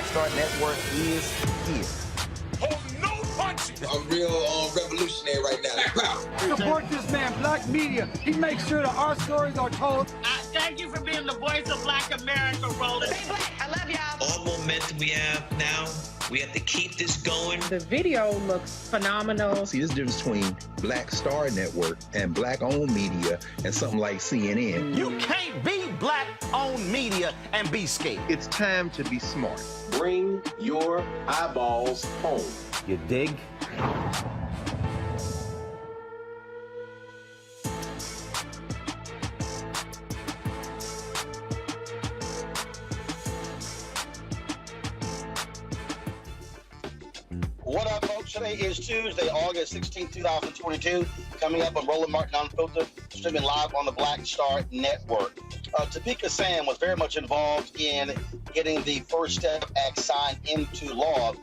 Black Star Network is here. Hold no punches. I'm real revolutionary right now. Support this man, Black Media. He makes sure that our stories are told. Thank you for being the voice of Black America, Roland. Stay black. I love y'all. All momentum we have now, we have to keep this going. The video looks phenomenal. See, there's a difference between Black Star Network and Black-owned media and something like CNN. You can't be Black-owned media and be scared. It's time to be smart. Bring your eyeballs home. You dig? What up, folks? Today is Tuesday, August 16, 2022. Coming up on Roland Martin Unfiltered, streaming live on the Black Star Network. Topeka Sam was very much involved in getting the First Step Act signed into law.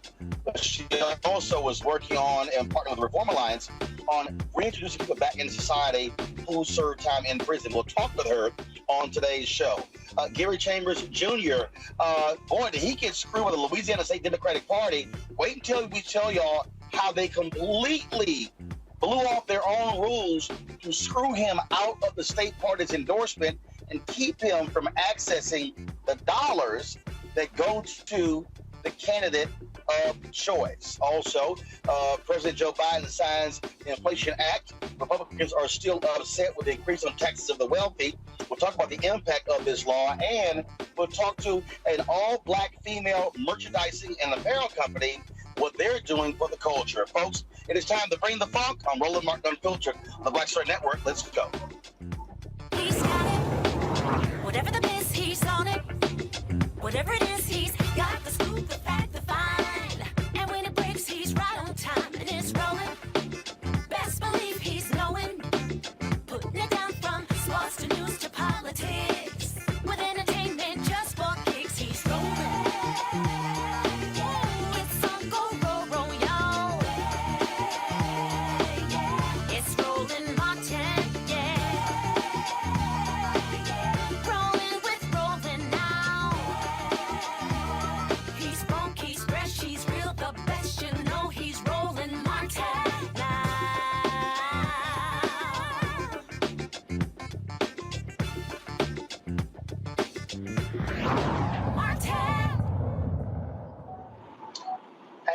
But she also was working on and partnering with the Reform Alliance on reintroducing people back into society who served time in prison. We'll talk with her on today's show. Gary Chambers Jr., boy, did he get screwed with the Louisiana State Democratic Party. Wait until we tell y'all how they completely blew off their own rules to screw him out of the state party's endorsement and keep him from accessing the dollars that go to the candidate of choice. Also, President Joe Biden signs the Inflation Act. Republicans are still upset with the increase on taxes of the wealthy. We'll talk about the impact of this law, and we'll talk to an all-black female merchandising and apparel company, what they're doing for the culture. Folks, it is time to bring the funk on Roland Martin Unfiltered on the Black Star Network. Let's go. He's got it. Whatever the miss, he's on it. Whatever it is, he's got the scoop, the fact, the find. And when it breaks, he's right on time and it's rolling. Best believe he's knowing. Putting it down from sports to news to politics. With entertainment just for kicks, he's rolling. It's on go, roll, roll, y'all. It's Roland Martin, yeah. Rolling with Roland now. He's funky, he's fresh, he's real, the best, you know he's Roland Martin now.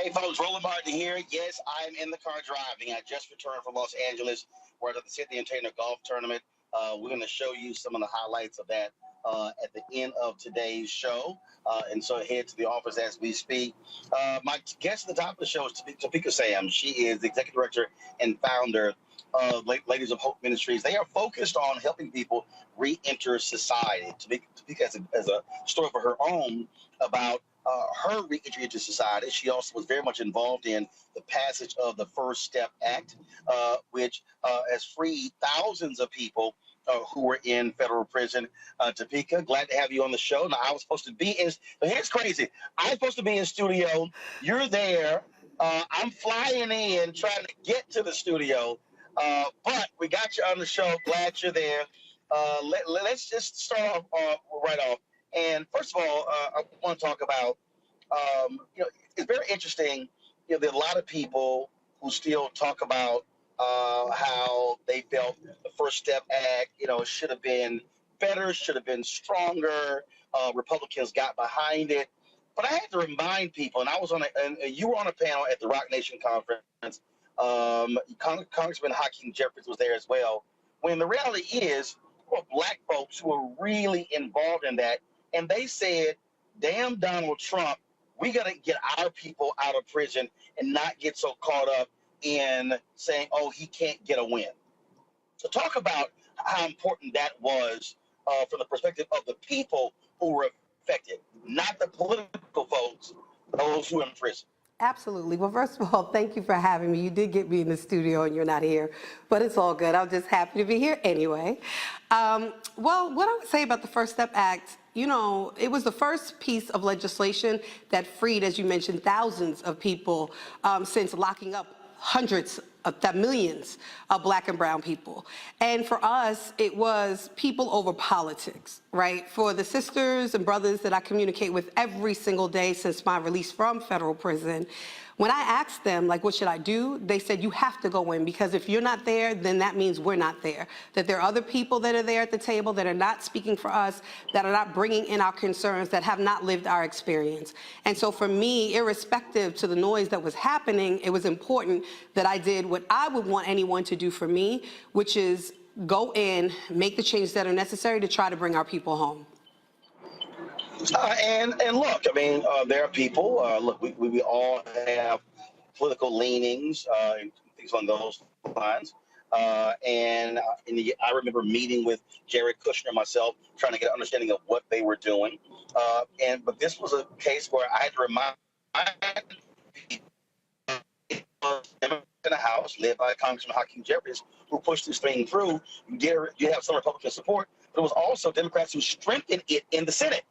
Hey, folks, Roland Martin here. Yes, I'm in the car driving. I just returned from Los Angeles, where I was at the City and Taylor Golf Tournament. We're going to show you some of the highlights of that at the end of today's show. And so head to the office as we speak. My guest at the top of the show is Topeka Sam. She is the executive director and founder of Ladies of Hope Ministries. They are focused on helping people re-enter society. Topeka has a story for her own about her re-entry into society. She also was very much involved in the passage of the First Step Act, which has freed thousands of people who were in federal prison. Topeka, glad to have you on the show. Now, I was supposed to be in, but here's crazy. I'm supposed to be in studio. You're there. I'm flying in, trying to get to the studio, but we got you on the show. Glad you're there. Let's just start off right off. And first of all, I want to talk about, it's very interesting. There are a lot of people who still talk about how they felt the First Step Act, should have been better, should have been stronger. Republicans got behind it. But I had to remind people, and I was and you were on a panel at the Rock Nation conference. Congressman Hakeem Jeffries was there as well. When the reality is, black folks who are really involved in that, and they said, damn Donald Trump, we got to get our people out of prison and not get so caught up in saying, oh, he can't get a win. So talk about how important that was from the perspective of the people who were affected, not the political folks, those who are in prison. Absolutely. Well, first of all, thank you for having me. You did get me in the studio and you're not here, but it's all good. I'm just happy to be here anyway. Well, what I would say about the First Step Act, it was the first piece of legislation that freed, as you mentioned, thousands of people since locking up hundreds millions of Black and brown people. And for us, it was people over politics, right? For the sisters and brothers that I communicate with every single day since my release from federal prison, when I asked them, like, what should I do? They said, you have to go in, because if you're not there, then that means we're not there. That there are other people that are there at the table that are not speaking for us, that are not bringing in our concerns, that have not lived our experience. And so for me, irrespective to the noise that was happening, it was important that I did what I would want anyone to do for me, which is go in, make the changes that are necessary to try to bring our people home. And look, I mean, there are people. Look, we all have political leanings and things along those lines. And I remember meeting with Jared Kushner myself, trying to get an understanding of what they were doing. But this was a case where I had to remind people in the House, led by Congressman Hakeem Jeffries, who pushed this thing through. You did have some Republican support, but it was also Democrats who strengthened it in the Senate.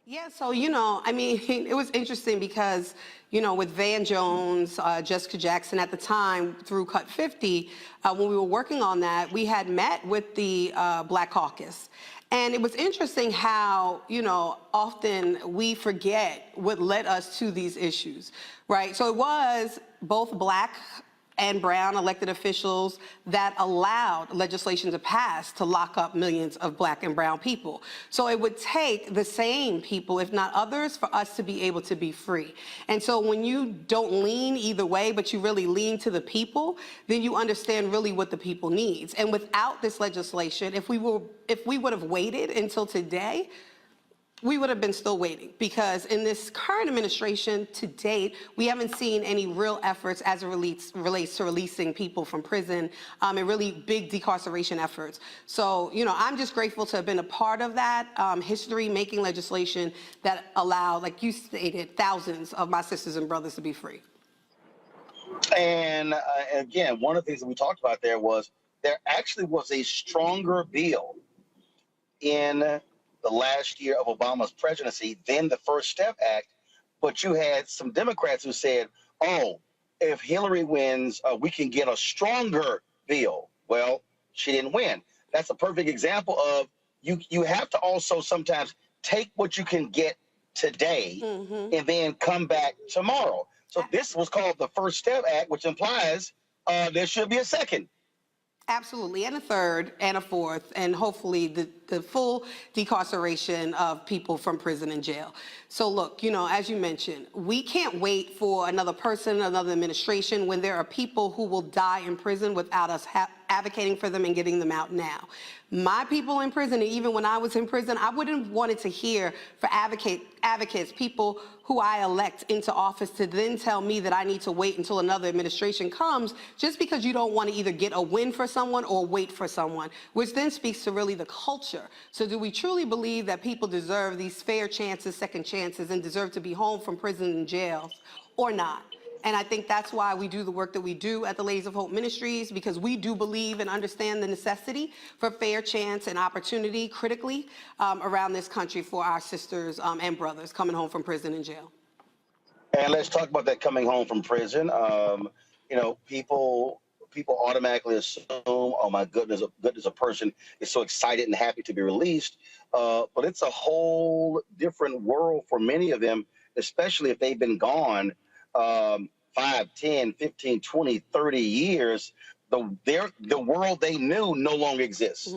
Yeah, so, I mean, it was interesting because, with Van Jones, Jessica Jackson at the time through Cut 50, when we were working on that, we had met with the Black Caucus. And it was interesting how, often we forget what led us to these issues, right? So it was both Black and brown elected officials that allowed legislation to pass to lock up millions of Black and brown people. So it would take the same people, if not others, for us to be able to be free. And so when you don't lean either way, but you really lean to the people, then you understand really what the people needs. And without this legislation, if we would have waited until today, we would have been still waiting, because in this current administration to date, we haven't seen any real efforts as it relates to releasing people from prison and really big decarceration efforts. So, I'm just grateful to have been a part of that history-making legislation that allowed, like you stated, thousands of my sisters and brothers to be free. And again, one of the things that we talked about there actually was a stronger bill in the last year of Obama's presidency than the First Step Act, but you had some Democrats who said, oh, if Hillary wins, we can get a stronger bill. Well, she didn't win. That's a perfect example of you have to also sometimes take what you can get today and then come back tomorrow. So this was called the First Step Act, which implies there should be a second. Absolutely, and a third, and a fourth, and hopefully the full decarceration of people from prison and jail. So look, as you mentioned, we can't wait for another person, another administration, when there are people who will die in prison without us advocating for them and getting them out now. My people in prison, and even when I was in prison, I wouldn't have wanted to hear for advocates, people who I elect into office, to then tell me that I need to wait until another administration comes just because you don't want to either get a win for someone or wait for someone, which then speaks to really the culture. So do we truly believe that people deserve these fair chances, second chances, and deserve to be home from prison and jail, or not? And I think that's why we do the work that we do at the Ladies of Hope Ministries, because we do believe and understand the necessity for fair chance and opportunity critically around this country for our sisters and brothers coming home from prison and jail. And let's talk about that coming home from prison. People automatically assume, oh my goodness, a person is so excited and happy to be released. But it's a whole different world for many of them, especially if they've been gone 5, 10, 15, 20, 30 years. The world they knew no longer exists.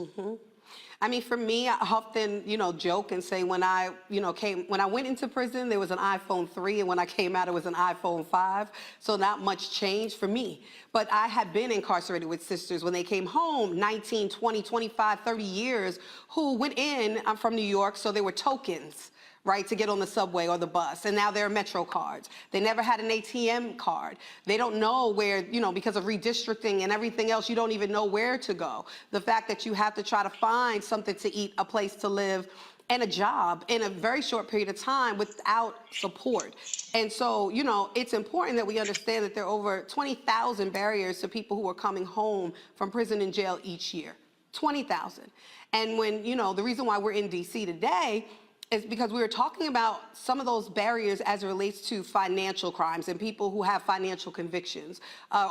I mean, for me, I often, joke and say when I went into prison, there was an iPhone 3, and when I came out, it was an iPhone 5. So not much changed for me. But I had been incarcerated with sisters when they came home 19, 20, 25, 30 years, who went in. I'm from New York, so there were tokens, right, to get on the subway or the bus. And now there are Metro cards. They never had an ATM card. They don't know where, because of redistricting and everything else, you don't even know where to go. The fact that you have to try to find something to eat, a place to live, and a job in a very short period of time without support. And so, it's important that we understand that there are over 20,000 barriers to people who are coming home from prison and jail each year. 20,000. And when, the reason why we're in D.C. today is because we were talking about some of those barriers as it relates to financial crimes and people who have financial convictions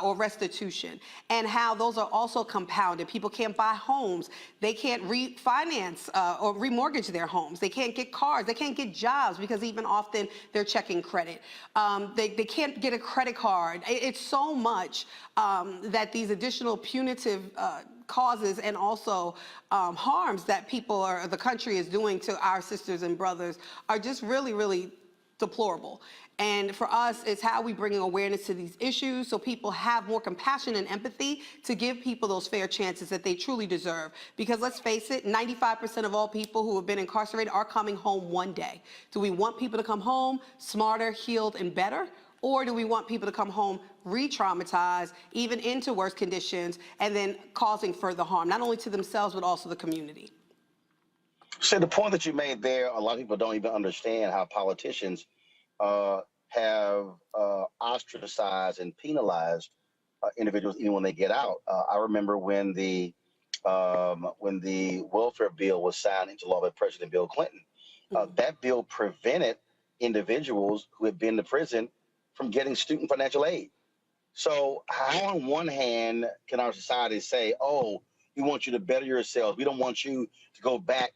or restitution, and how those are also compounded. People can't buy homes. They can't refinance or remortgage their homes. They can't get cars. They can't get jobs because even often they're checking credit. They can't get a credit card. It's so much that these additional punitive causes and also harms that people or the country is doing to our sisters and brothers are just really, really deplorable. And for us, it's how we bring awareness to these issues so people have more compassion and empathy to give people those fair chances that they truly deserve. Because let's face it, 95% of all people who have been incarcerated are coming home one day. Do we want people to come home smarter, healed, and better? Or do we want people to come home re-traumatized, even into worse conditions, and then causing further harm, not only to themselves, but also the community? So the point that you made there, a lot of people don't even understand how politicians have ostracized and penalized individuals even when they get out. I remember when the welfare bill was signed into law by President Bill Clinton. That bill prevented individuals who had been to prison from getting student financial aid. So how on one hand can our society say, oh, we want you to better yourselves. We don't want you to go back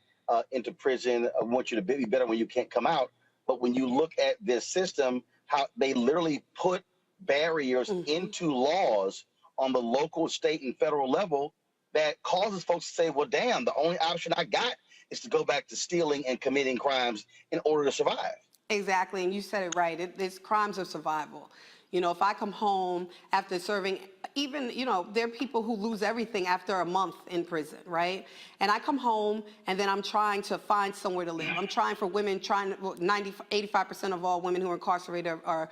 into prison. We want you to be better when you can't come out. But when you look at this system, how they literally put barriers into laws on the local, state, and federal level that causes folks to say, well, damn, the only option I got is to go back to stealing and committing crimes in order to survive. Exactly, and you said it right. It's crimes of survival. You know, if I come home after serving, even, you know, there are people who lose everything after a month in prison, right? And I come home and then I'm trying to find somewhere to live. I'm trying for women, 85% of all women who are incarcerated are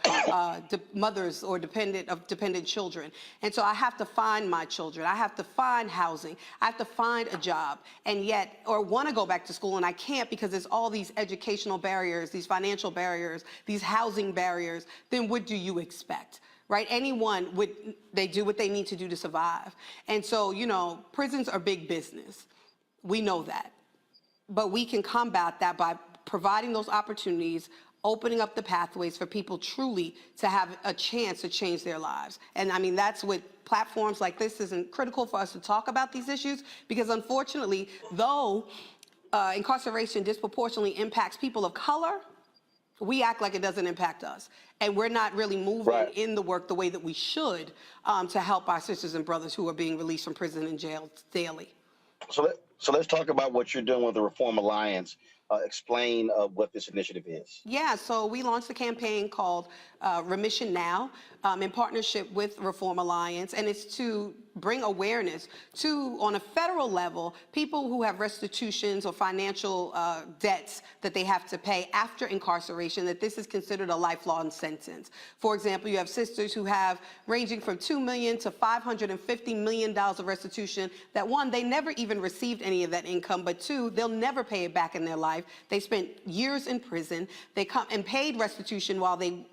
mothers or dependent children. And so I have to find my children. I have to find housing. I have to find a job. And yet, or want to go back to school and I can't because there's all these educational barriers, these financial barriers, these housing barriers. Then what do you expect? Right? Anyone they do what they need to do to survive. And so, you know, prisons are big business. We know that. But we can combat that by providing those opportunities, opening up the pathways for people truly to have a chance to change their lives. And I mean, that's what platforms like this isn't critical for us to talk about these issues, because unfortunately, though incarceration disproportionately impacts people of color, we act like it doesn't impact us. And we're not really moving in the work the way that we should to help our sisters and brothers who are being released from prison and jail daily. So let's talk about what you're doing with the Reform Alliance. Explain what this initiative is. Yeah, so we launched a campaign called Remission Now in partnership with Reform Alliance, and it's to bring awareness to, on a federal level, people who have restitutions or financial debts that they have to pay after incarceration, that this is considered a lifelong sentence. For example, you have sisters who have ranging from $2 million to $550 million of restitution that, one, they never even received any of that income, but two, they'll never pay it back in their life. They spent years in prison. They come and paid restitution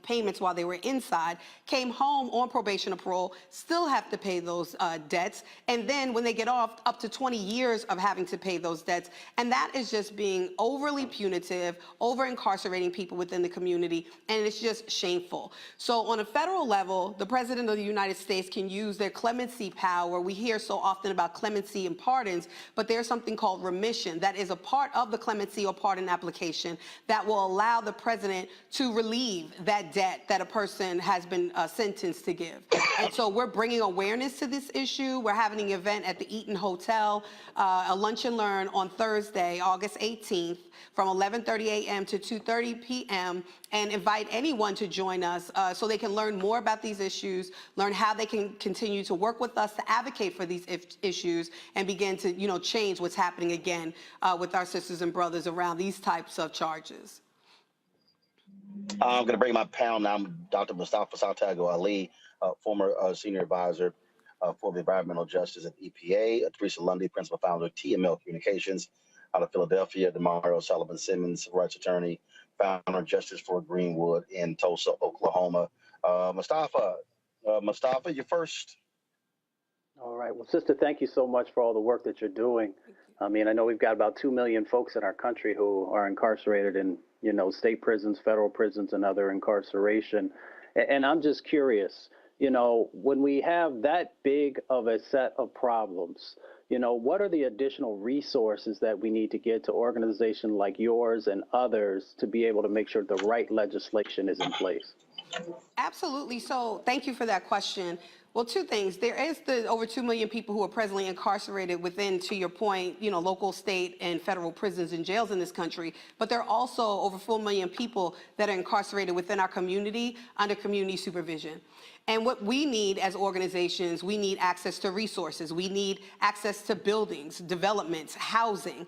payments while they were inside, came home on probation or parole, still have to pay those debts, and then when they get off, up to 20 years of having to pay those debts. And that is just being overly punitive, over-incarcerating people within the community, and it's just shameful. So on a federal level, the President of the United States can use their clemency power. We hear so often about clemency and pardons, but there's something called remission that is a part of the clemency or pardon application that will allow the president to relieve that debt that a person has been sentenced to give. And so we're bringing awareness to this issue. We're having an event at the Eaton Hotel, a lunch and learn on Thursday, August 18th, from 11:30 a.m. to 2:30 p.m. and invite anyone to join us so they can learn more about these issues, learn how they can continue to work with us to advocate for these issues and begin to, you know, change what's happening again with our sisters and brothers around these types of charges. I'm going to bring my panel now. I'm Dr. Mustafa Santiago Ali, former senior advisor for the environmental justice at EPA, Teresa Lundy, principal founder of TML Communications out of Philadelphia, Demario Sullivan Simmons, civil rights attorney, founder of Justice for Greenwood in Tulsa, Oklahoma. Mustafa, you're first. All right. Well, sister, thank you so much for all the work that you're doing I mean, I know we've got about 2 million folks in our country who are incarcerated in, state prisons, federal prisons, and other incarceration. And I'm just curious, when we have that big of a set of problems, what are the additional resources that we need to get to organizations like yours and others to be able to make sure the right legislation is in place? Absolutely. So thank you for that question. Well, two things. There is the over 2 million people who are presently incarcerated within, to your point, local, state, and federal prisons and jails in this country. But there are also over 4 million people that are incarcerated within our community under community supervision. And what we need as organizations, we need access to resources. We need access to buildings, developments, housing.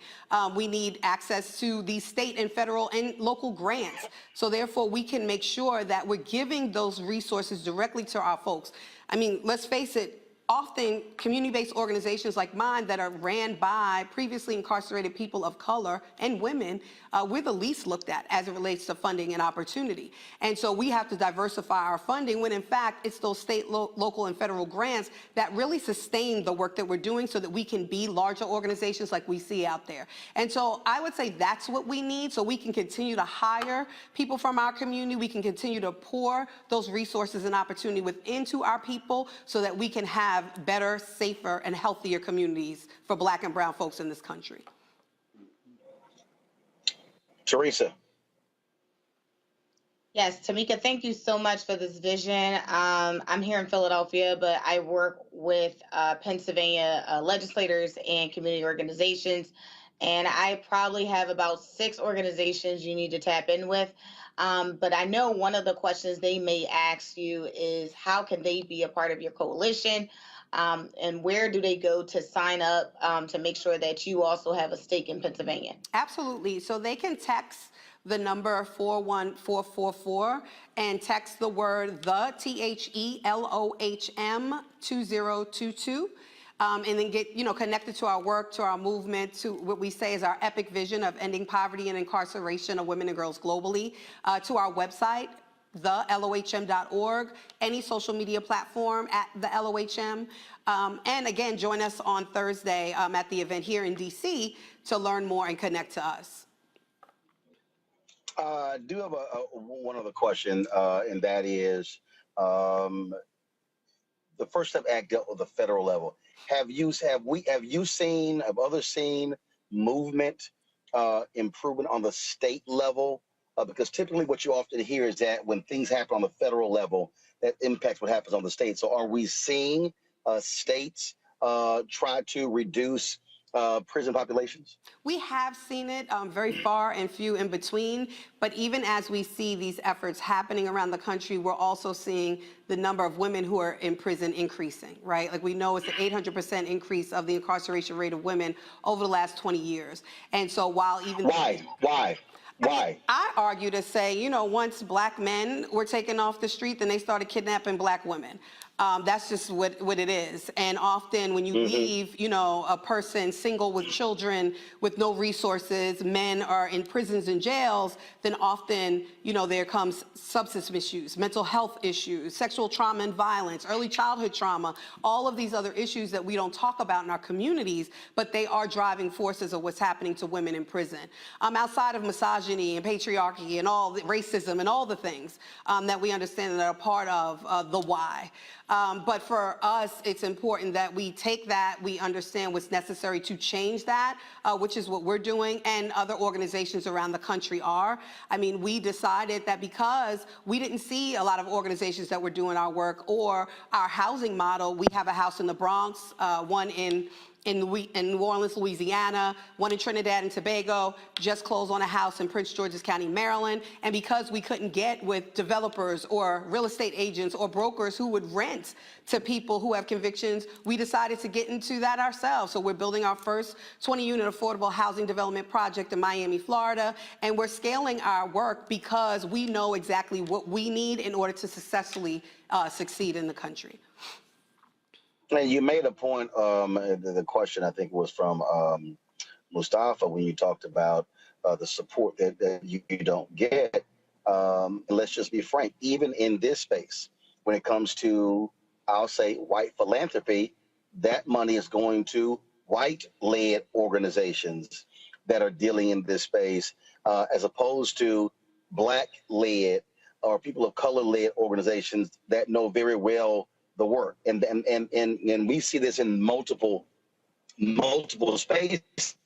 We need access to these state and federal and local grants. So therefore, we can make sure that we're giving those resources directly to our folks. I mean, let's face it, often community-based organizations like mine that are ran by previously incarcerated people of color and women, we're the least looked at as it relates to funding and opportunity. And so we have to diversify our funding when in fact it's those state, local, and federal grants that really sustain the work that we're doing so that we can be larger organizations like we see out there. And so I would say that's what we need so we can continue to hire people from our community. We can continue to pour those resources and opportunity into our people so that we can have better, safer, and healthier communities for Black and brown folks in this country. Teresa. Yes, Tamika, thank you so much for this vision. I'm here in Philadelphia, but I work with Pennsylvania legislators and community organizations, and I probably have about 6 organizations you need to tap in with. But I know one of the questions they may ask you is how can they be a part of your coalition? And where do they go to sign up to make sure that you also have a stake in Pennsylvania? Absolutely. So they can text the number 41444 and text the word THELOHM 2022. And then get connected to our work, to our movement, to what we say is our epic vision of ending poverty and incarceration of women and girls globally, to our website, thelohm.org, any social media platform at the LOHM. And again, join us on Thursday at the event here in DC to learn more and connect to us. I do have one other question, and that is the First Step Act dealt with the federal level. Have others seen movement improvement on the state level? Because typically what you often hear is that when things happen on the federal level, that impacts what happens on the state. So are we seeing states try to reduce prison populations? We have seen it very far and few in between, but even as we see these efforts happening around the country, we're also seeing the number of women who are in prison increasing, right? Like we know it's an 800% increase of the incarceration rate of women over the last 20 years. And so while even— Why? I argue to say, once Black men were taken off the street, then they started kidnapping Black women. That's just what it is. And often when you leave, a person single with children with no resources, men are in prisons and jails, then often, there comes substance misuse, mental health issues, sexual trauma and violence, early childhood trauma, all of these other issues that we don't talk about in our communities, but they are driving forces of what's happening to women in prison. Outside of misogyny and patriarchy and all the racism and all the things that we understand that are part of the why. But for us, it's important that we take that, we understand what's necessary to change that, which is what we're doing, and other organizations around the country are. I mean, we decided that because we didn't see a lot of organizations that were doing our work or our housing model. We have a house in the Bronx, one in New Orleans, Louisiana, one in Trinidad and Tobago, just closed on a house in Prince George's County, Maryland. And because we couldn't get with developers or real estate agents or brokers who would rent to people who have convictions, we decided to get into that ourselves. So we're building our first 20-unit affordable housing development project in Miami, Florida, and we're scaling our work because we know exactly what we need in order to successfully succeed in the country. And you made a point, the question I think was from Mustafa when you talked about the support that you don't get. And let's just be frank, even in this space, when it comes to, I'll say, white philanthropy, that money is going to white-led organizations that are dealing in this space, as opposed to black-led or people of color-led organizations that know very well the work. And we see this in multiple spaces,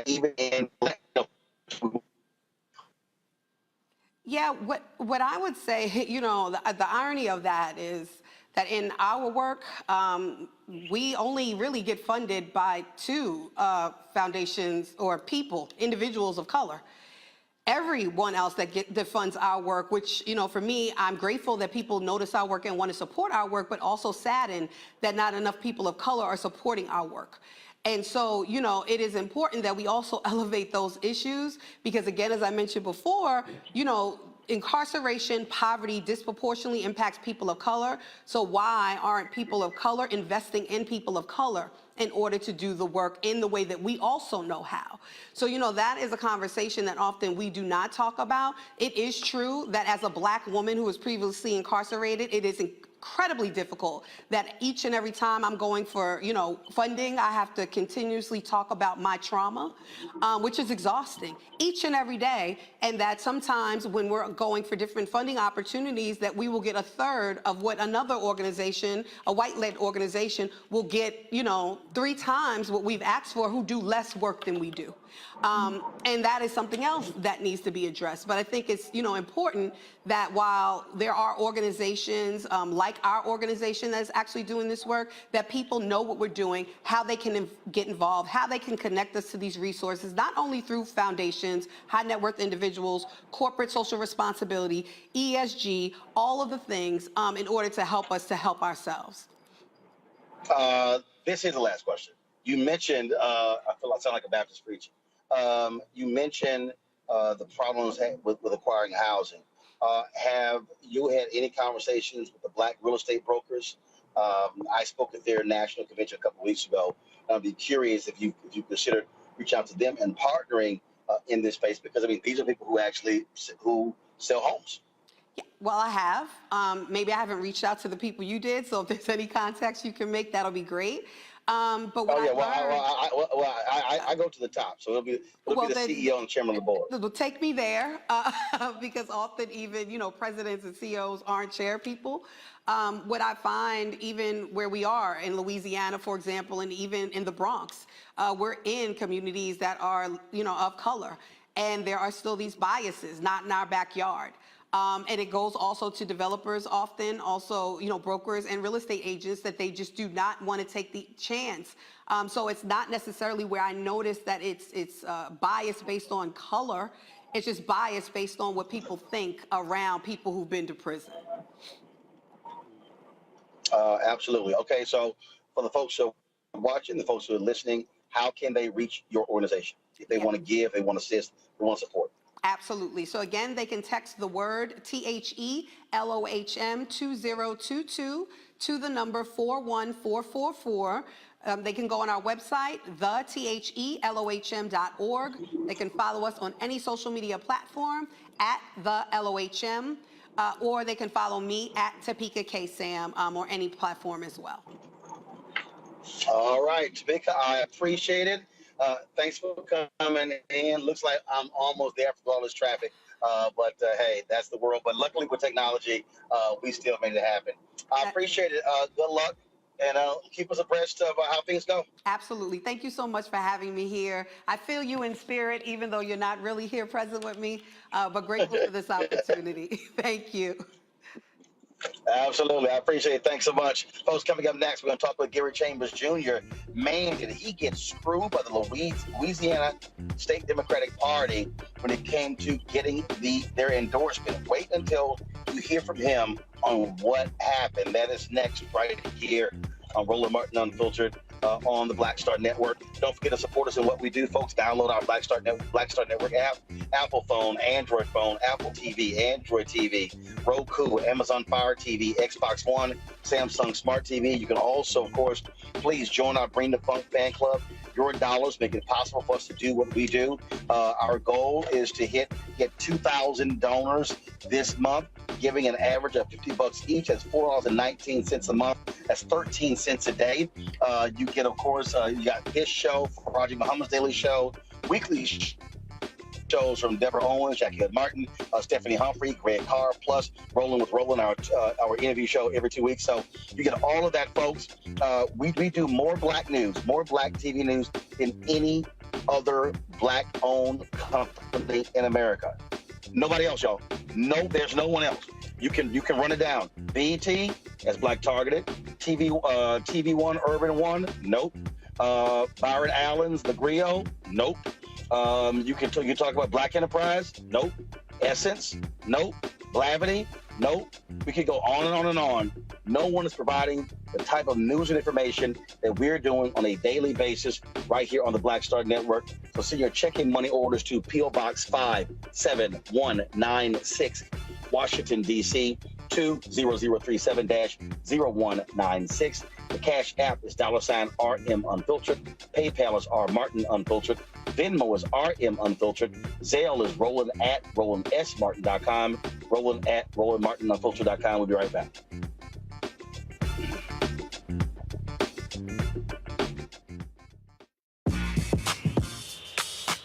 even in black. Yeah, what I would say, the irony of that is that in our work, we only really get funded by two foundations or people, individuals of color. Everyone else that funds our work, which, for me, I'm grateful that people notice our work and want to support our work, but also saddened that not enough people of color are supporting our work. And so, it is important that we also elevate those issues because, again, as I mentioned before, incarceration, poverty disproportionately impacts people of color. So why aren't people of color investing in people of color in order to do the work in the way that we also know how? So, that is a conversation that often we do not talk about. It is true that as a Black woman who was previously incarcerated, it is incredibly difficult that each and every time I'm going for, funding, I have to continuously talk about my trauma, which is exhausting each and every day. And that sometimes when we're going for different funding opportunities, that we will get a third of what another organization, a white-led organization, will get, 3 times what we've asked for, who do less work than we do. And that is something else that needs to be addressed. But I think it's, important that while there are organizations like our organization that is actually doing this work, that people know what we're doing, how they can get involved, how they can connect us to these resources, not only through foundations, high net worth individuals, corporate social responsibility, ESG, all of the things in order to help us to help ourselves. This is the last question. You mentioned, I feel I sound like a Baptist preacher. You mentioned the problems with acquiring housing. Have you had any conversations with the Black real estate brokers? I spoke at their national convention a couple of weeks ago. I'd be curious if you consider reaching out to them and partnering in this space, because these are people who sell homes. Yeah, well, I have. Maybe I haven't reached out to the people you did, so if there's any contacts you can make, that'll be great. But what I go to the top, so it'll be the CEO and chairman of the board. Well, take me there, because often even presidents and CEOs aren't chair people. What I find, even where we are in Louisiana, for example, and even in the Bronx, we're in communities that are of color, and there are still these biases, not in our backyard. And it goes also to developers often, also, brokers and real estate agents, that they just do not want to take the chance. So it's not necessarily where I notice that it's bias based on color. It's just bias based on what people think around people who've been to prison. Absolutely. Okay, so for the folks who are watching, the folks who are listening, how can they reach your organization? If they want to give, they want to assist, they want to support. Absolutely. So again, they can text the word THELOHM 2022 to the number 41444. They can go on our website, thethelohm.org. They can follow us on any social media platform at theLOHM, or they can follow me at Topeka K. Sam, or any platform as well. All right, Topeka, I appreciate it. Thanks for coming in. Looks like I'm almost there for all this traffic, but hey, that's the world. But luckily with technology, we still made it happen. I appreciate it. Good luck, and keep us abreast of how things go. Absolutely. Thank you so much for having me here. I feel you in spirit, even though you're not really here present with me, but grateful for this opportunity. Thank you. Absolutely. I appreciate it. Thanks so much. Folks, coming up next, we're going to talk with Gary Chambers Jr. Man, did he get screwed by the Louisiana State Democratic Party when it came to getting their endorsement. Wait until you hear from him on what happened. That is next right here on Roland Martin Unfiltered on the Black Star Network. Don't forget to support us in what we do, folks. Download our Black Star Network app, Apple phone, Android phone, Apple TV, Android TV, Roku, Amazon Fire TV, Xbox One, Samsung Smart TV. You can also, of course, please join our Bring the Funk fan club. Your dollars make it possible for us to do what we do. Our goal is to get 2,000 donors this month, giving an average of $50 each. That's $4.19 a month. That's 13 cents a day. You get, of course, you got his show, Raji Muhammad's Daily Show, weekly shows from Deborah Owens, Jackie Hood Martin, Stephanie Humphrey, Greg Carr, plus Rolling with Roland, our interview show every 2 weeks. So you get all of that, folks. We do more Black news, more Black TV news than any other Black-owned company in America. Nobody else, y'all. No, there's no one else. You can run it down. BET, that's Black targeted. TV One, Urban One, nope. Byron Allen's The Griot, nope. You talk about Black Enterprise, nope. Essence, nope. Blavity, nope. We could go on and on and on. No one is providing the type of news and information that we're doing on a daily basis right here on the Black Star Network. So send your checking money orders to P.O. Box 57196, Washington, D.C. 20037-0196. The Cash App is $RM Unfiltered. PayPal is R Martin Unfiltered. Venmo is RM Unfiltered. Zelle is Roland@RolandSMartin.com. Roland@RolandMartinUnfiltered.com. We'll be right back.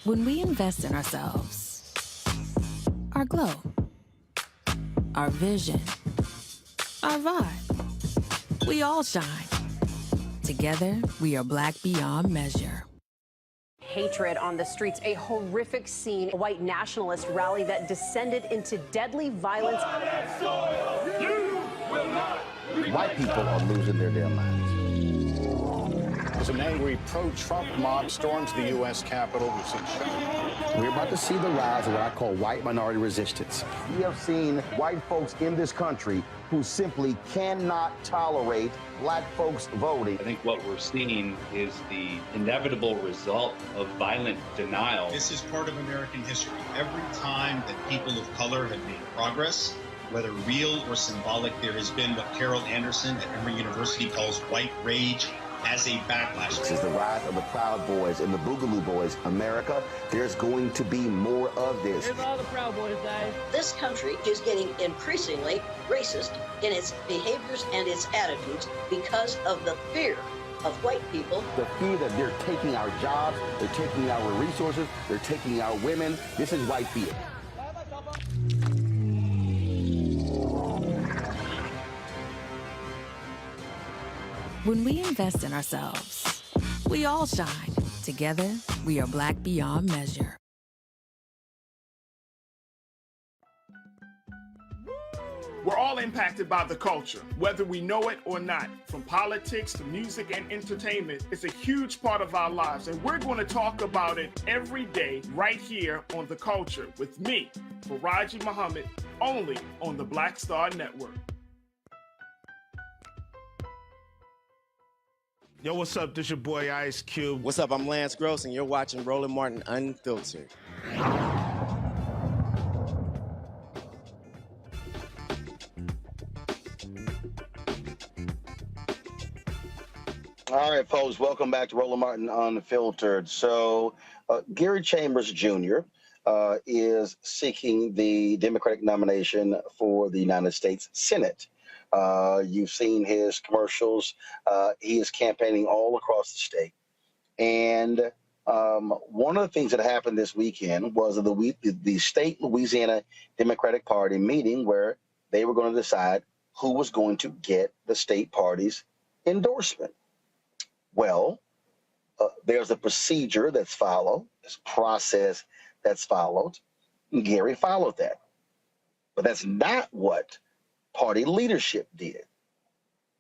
When we invest in ourselves, our glow, our vision, our vibe, we all shine. Together, we are Black beyond measure. Hatred on the streets, a horrific scene, a white nationalist rally that descended into deadly violence. White people are losing their damn minds. As an angry pro-Trump mob storms the U.S. Capitol, We're about to see the rise of what I call white minority resistance. We have seen white folks in this country who simply cannot tolerate Black folks voting. I think what we're seeing is the inevitable result of violent denial. This is part of American history. Every time that people of color have made progress, whether real or symbolic, there has been what Carol Anderson at Emory University calls white rage as a backlash. This is the rise of the Proud Boys and the Boogaloo Boys. America, there's going to be more of this. Here's all the Proud Boys, guys. This country is getting increasingly racist in its behaviors and its attitudes because of the fear of white people. The fear that they're taking our jobs, they're taking our resources, they're taking our women. This is white fear. When we invest in ourselves, we all shine. Together, we are Black beyond measure. We're all impacted by the culture, whether we know it or not. From politics to music and entertainment, it's a huge part of our lives, and we're going to talk about it every day right here on The Culture with me, Raji Muhammad, only on the Black Star Network. Yo, what's up? This your boy Ice Cube. What's up? I'm Lance Gross, and you're watching Roland Martin Unfiltered. All right, folks, welcome back to Roland Martin Unfiltered. So, Gary Chambers Jr. Is seeking the Democratic nomination for the United States Senate. You've seen his commercials. He is campaigning all across the state. And one of the things that happened this weekend was the state Louisiana Democratic Party meeting where they were going to decide who was going to get the state party's endorsement. Well, there's a procedure that's followed, this process that's followed. And Gary followed that. But that's not what party leadership did.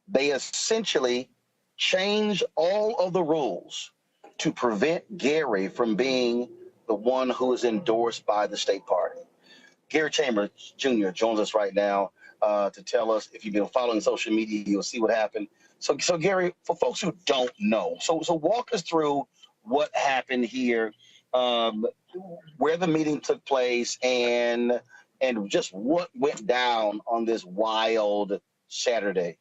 They essentially changed all of the rules to prevent Gary from being the one who is endorsed by the state party. Gary Chambers Jr. joins us right now to tell us, if you've been following social media, you'll see what happened. So Gary, for folks who don't know, so walk us through what happened here, where the meeting took place, and just what went down on this wild Saturday.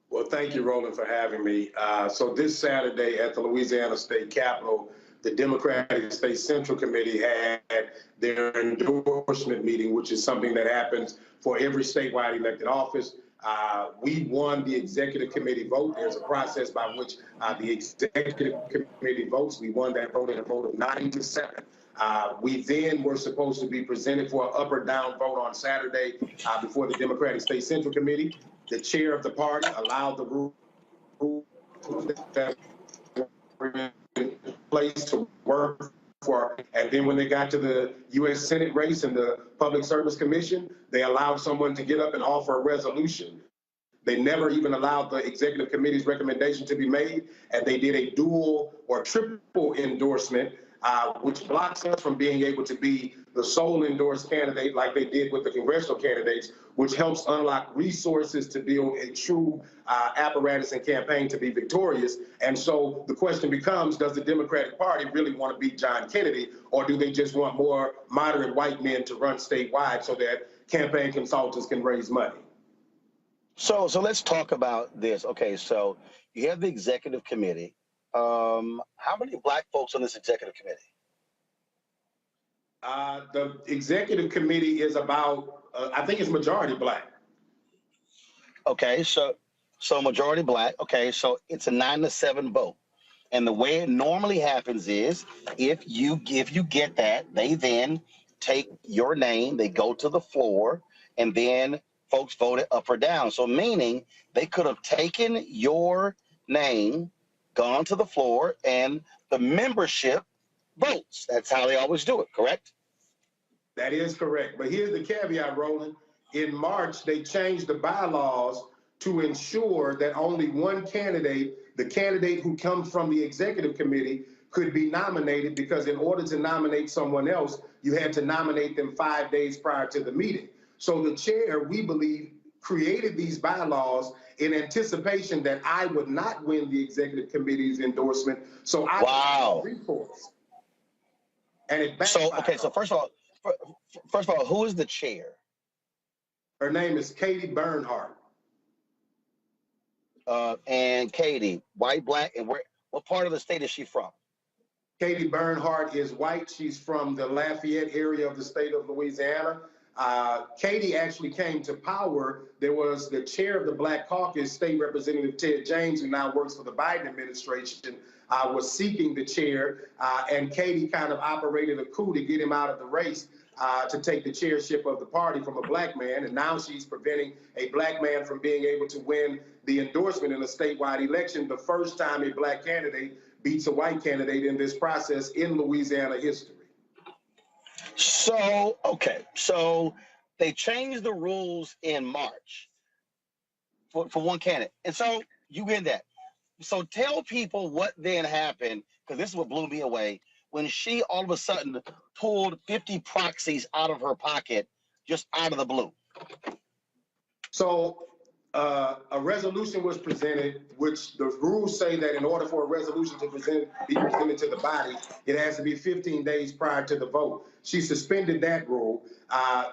Well, thank you, Roland, for having me. So this Saturday at the Louisiana State Capitol, the Democratic State Central Committee had their endorsement meeting, which is something that happens for every statewide elected office. We won the executive committee vote. There's a process by which the executive committee votes. We won that vote in a vote of 9-7. We then were supposed to be presented for an up or down vote on Saturday before the Democratic State Central Committee. The chair of the party allowed the rules that were in place to work for, and then when they got to the U.S. Senate race and the Public Service Commission, they allowed someone to get up and offer a resolution. They never even allowed the executive committee's recommendation to be made, and they did a dual or triple endorsement, which blocks us from being able to be the sole endorsed candidate like they did with the congressional candidates, which helps unlock resources to build a true apparatus and campaign to be victorious. And so the question becomes, does the Democratic Party really want to beat John Kennedy, or do they just want more moderate white men to run statewide so that campaign consultants can raise money? So let's talk about this. Okay, so you have the executive committee. How many black folks on this executive committee? The executive committee is about, I think it's majority black. Okay, so majority black. Okay, so it's a 9-7 vote. And the way it normally happens is if you get that, they then take your name, they go to the floor, and then folks voted up or down. So meaning they could have taken your name, gone to the floor, and the membership votes. That's how they always do it, correct? That is correct. But here's the caveat, Roland. In March, they changed the bylaws to ensure that only one candidate, the candidate who comes from the executive committee, could be nominated, because in order to nominate someone else, you had to nominate them 5 days prior to the meeting. So the chair, we believe, created these bylaws in anticipation that I would not win the executive committee's endorsement. So I wow. recourse. And it backfired. So okay, so first of all, who is the chair? Her name is Katie Bernhardt. And Katie, white, black, and what part of the state is she from? Katie Bernhardt is white. She's from the Lafayette area of the state of Louisiana. Katie actually came to power. There was the chair of the Black Caucus, State Representative Ted James, who now works for the Biden administration, was seeking the chair, and Katie kind of operated a coup to get him out of the race to take the chairship of the party from a black man, and now she's preventing a black man from being able to win the endorsement in a statewide election, the first time a black candidate beats a white candidate in this process in Louisiana history. So, okay, so they changed the rules in March for one candidate. And so you hear that. So tell people what then happened, because this is what blew me away, when she all of a sudden pulled 50 proxies out of her pocket, just out of the blue. So a resolution was presented, which the rules say that in order for a resolution to be presented to the body, it has to be 15 days prior to the vote. She suspended that rule.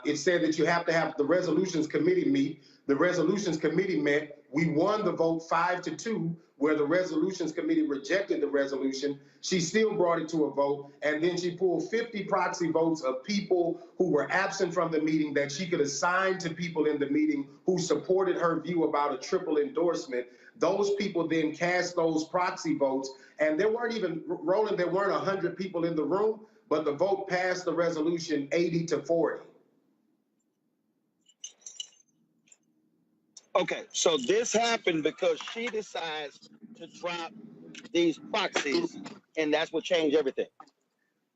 It said that you have to have the resolutions committee meet. The resolutions committee met. We won the vote 5-2, where the resolutions committee rejected the resolution. She still brought it to a vote, and then she pulled 50 proxy votes of people who were absent from the meeting that she could assign to people in the meeting who supported her view about a triple endorsement. Those people then cast those proxy votes, and there weren't even, Roland, there weren't 100 people in the room, but the vote passed the resolution 80-40. Okay, so this happened because she decides to drop these proxies, and that's what changed everything.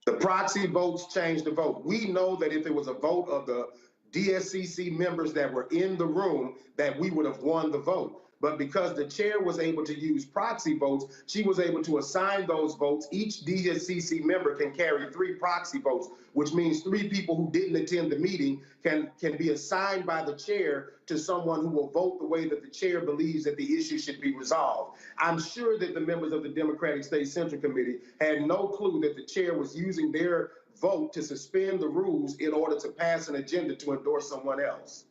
The proxy votes changed the vote. We know that if it was a vote of the DSCC members that were in the room, that we would have won the vote. But because the chair was able to use proxy votes, she was able to assign those votes. Each DSCC member can carry 3 proxy votes, which means 3 people who didn't attend the meeting can be assigned by the chair to someone who will vote the way that the chair believes that the issue should be resolved. I'm sure that the members of the Democratic State Central Committee had no clue that the chair was using their vote to suspend the rules in order to pass an agenda to endorse someone else.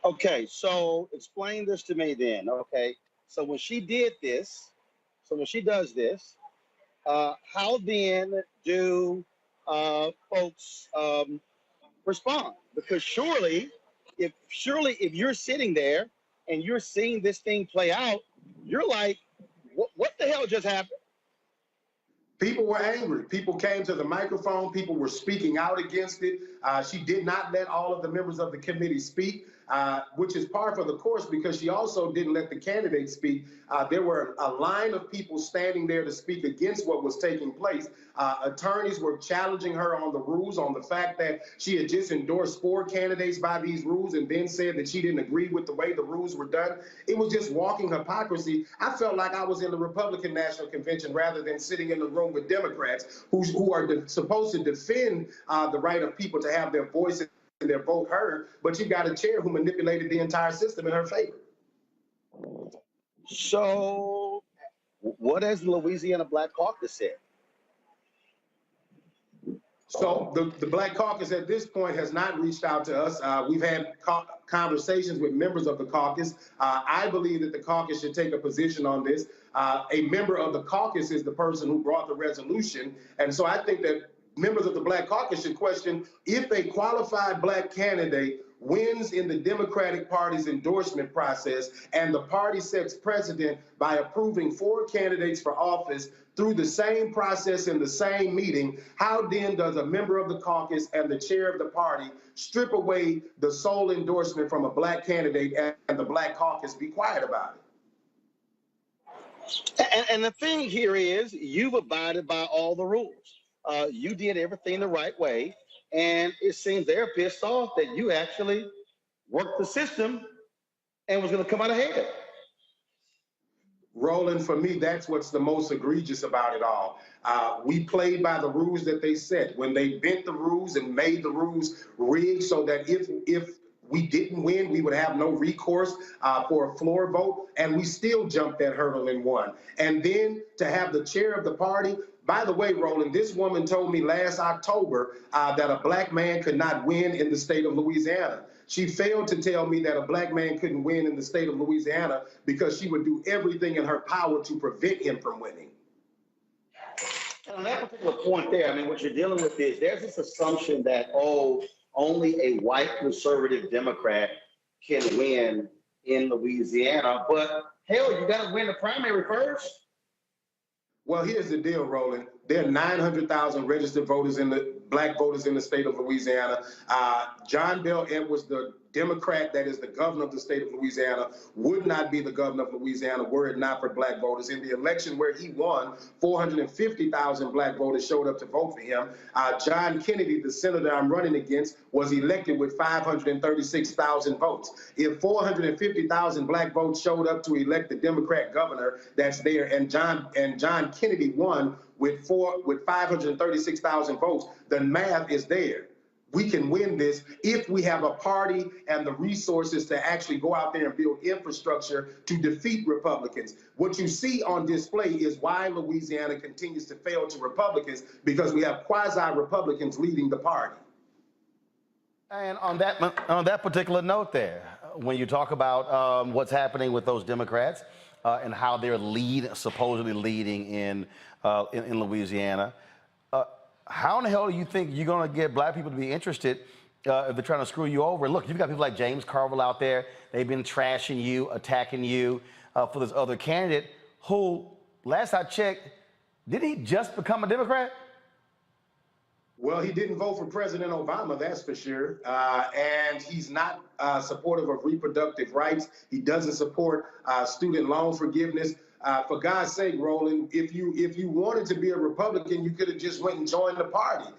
Okay, so explain this to me then, okay? So when she did this, does this, how then do folks respond? Because surely if you're sitting there and you're seeing this thing play out, you're like, what the hell just happened? People were angry. People came to the microphone. People were speaking out against it. She did not let all of the members of the committee speak, which is par for the course because she also didn't let the candidates speak. There were a line of people standing there to speak against what was taking place. Attorneys were challenging her on the rules, on the fact that she had just endorsed 4 candidates by these rules and then said that she didn't agree with the way the rules were done. It was just walking hypocrisy. I felt like I was in the Republican National Convention rather than sitting in the room with Democrats who are supposed to defend the right of people to have their voice and their vote heard, but you got a chair who manipulated the entire system in her favor. So what has the Louisiana Black Caucus said? So the Black Caucus at this point has not reached out to us. We've had conversations with members of the caucus. I believe that the caucus should take a position on this. A member of the caucus is the person who brought the resolution. And so I think that members of the Black Caucus should question if a qualified Black candidate wins in the Democratic Party's endorsement process and the party sets precedent by approving 4 candidates for office through the same process in the same meeting, how then does a member of the caucus and the chair of the party strip away the sole endorsement from a Black candidate and the Black Caucus be quiet about it? And the thing here is you've abided by all the rules. You did everything the right way, and it seems they're pissed off that you actually worked the system and was going to come out ahead. Roland, for me, that's what's the most egregious about it all. We played by the rules that they set. When they bent the rules and made the rules rigged so that if we didn't win, we would have no recourse for a floor vote, and we still jumped that hurdle and won. And then to have the chair of the party, by the way, Roland, this woman told me last October that a Black man could not win in the state of Louisiana. She failed to tell me that a Black man couldn't win in the state of Louisiana because she would do everything in her power to prevent him from winning. And on that particular point there, I mean, what you're dealing with is there's this assumption that, oh, only a white conservative Democrat can win in Louisiana, but hell, you got to win the primary first. Well, here's the deal, Roland. There are 900,000 registered voters Black voters in the state of Louisiana. John Bel Edwards, the Democrat that is the governor of the state of Louisiana, would not be the governor of Louisiana were it not for Black voters. In the election where he won, 450,000 Black voters showed up to vote for him. John Kennedy, the senator I'm running against, was elected with 536,000 votes. If 450,000 Black votes showed up to elect the Democrat governor that's there, and John Kennedy won with 536,000 votes, the math is there. We can win this if we have a party and the resources to actually go out there and build infrastructure to defeat Republicans. What you see on display is why Louisiana continues to fail to Republicans, because we have quasi-Republicans leading the party. And on that particular note there, when you talk about what's happening with those Democrats and how they're supposedly leading in Louisiana, how in the hell do you think you're going to get Black people to be interested if they're trying to screw you over? Look, you've got people like James Carville out there. They've been trashing you, attacking you for this other candidate who, last I checked, didn't he just become a Democrat? Well, he didn't vote for President Obama, that's for sure. And he's not supportive of reproductive rights. He doesn't support student loan forgiveness. For God's sake, Roland, if you wanted to be a Republican, you could have just went and joined the party.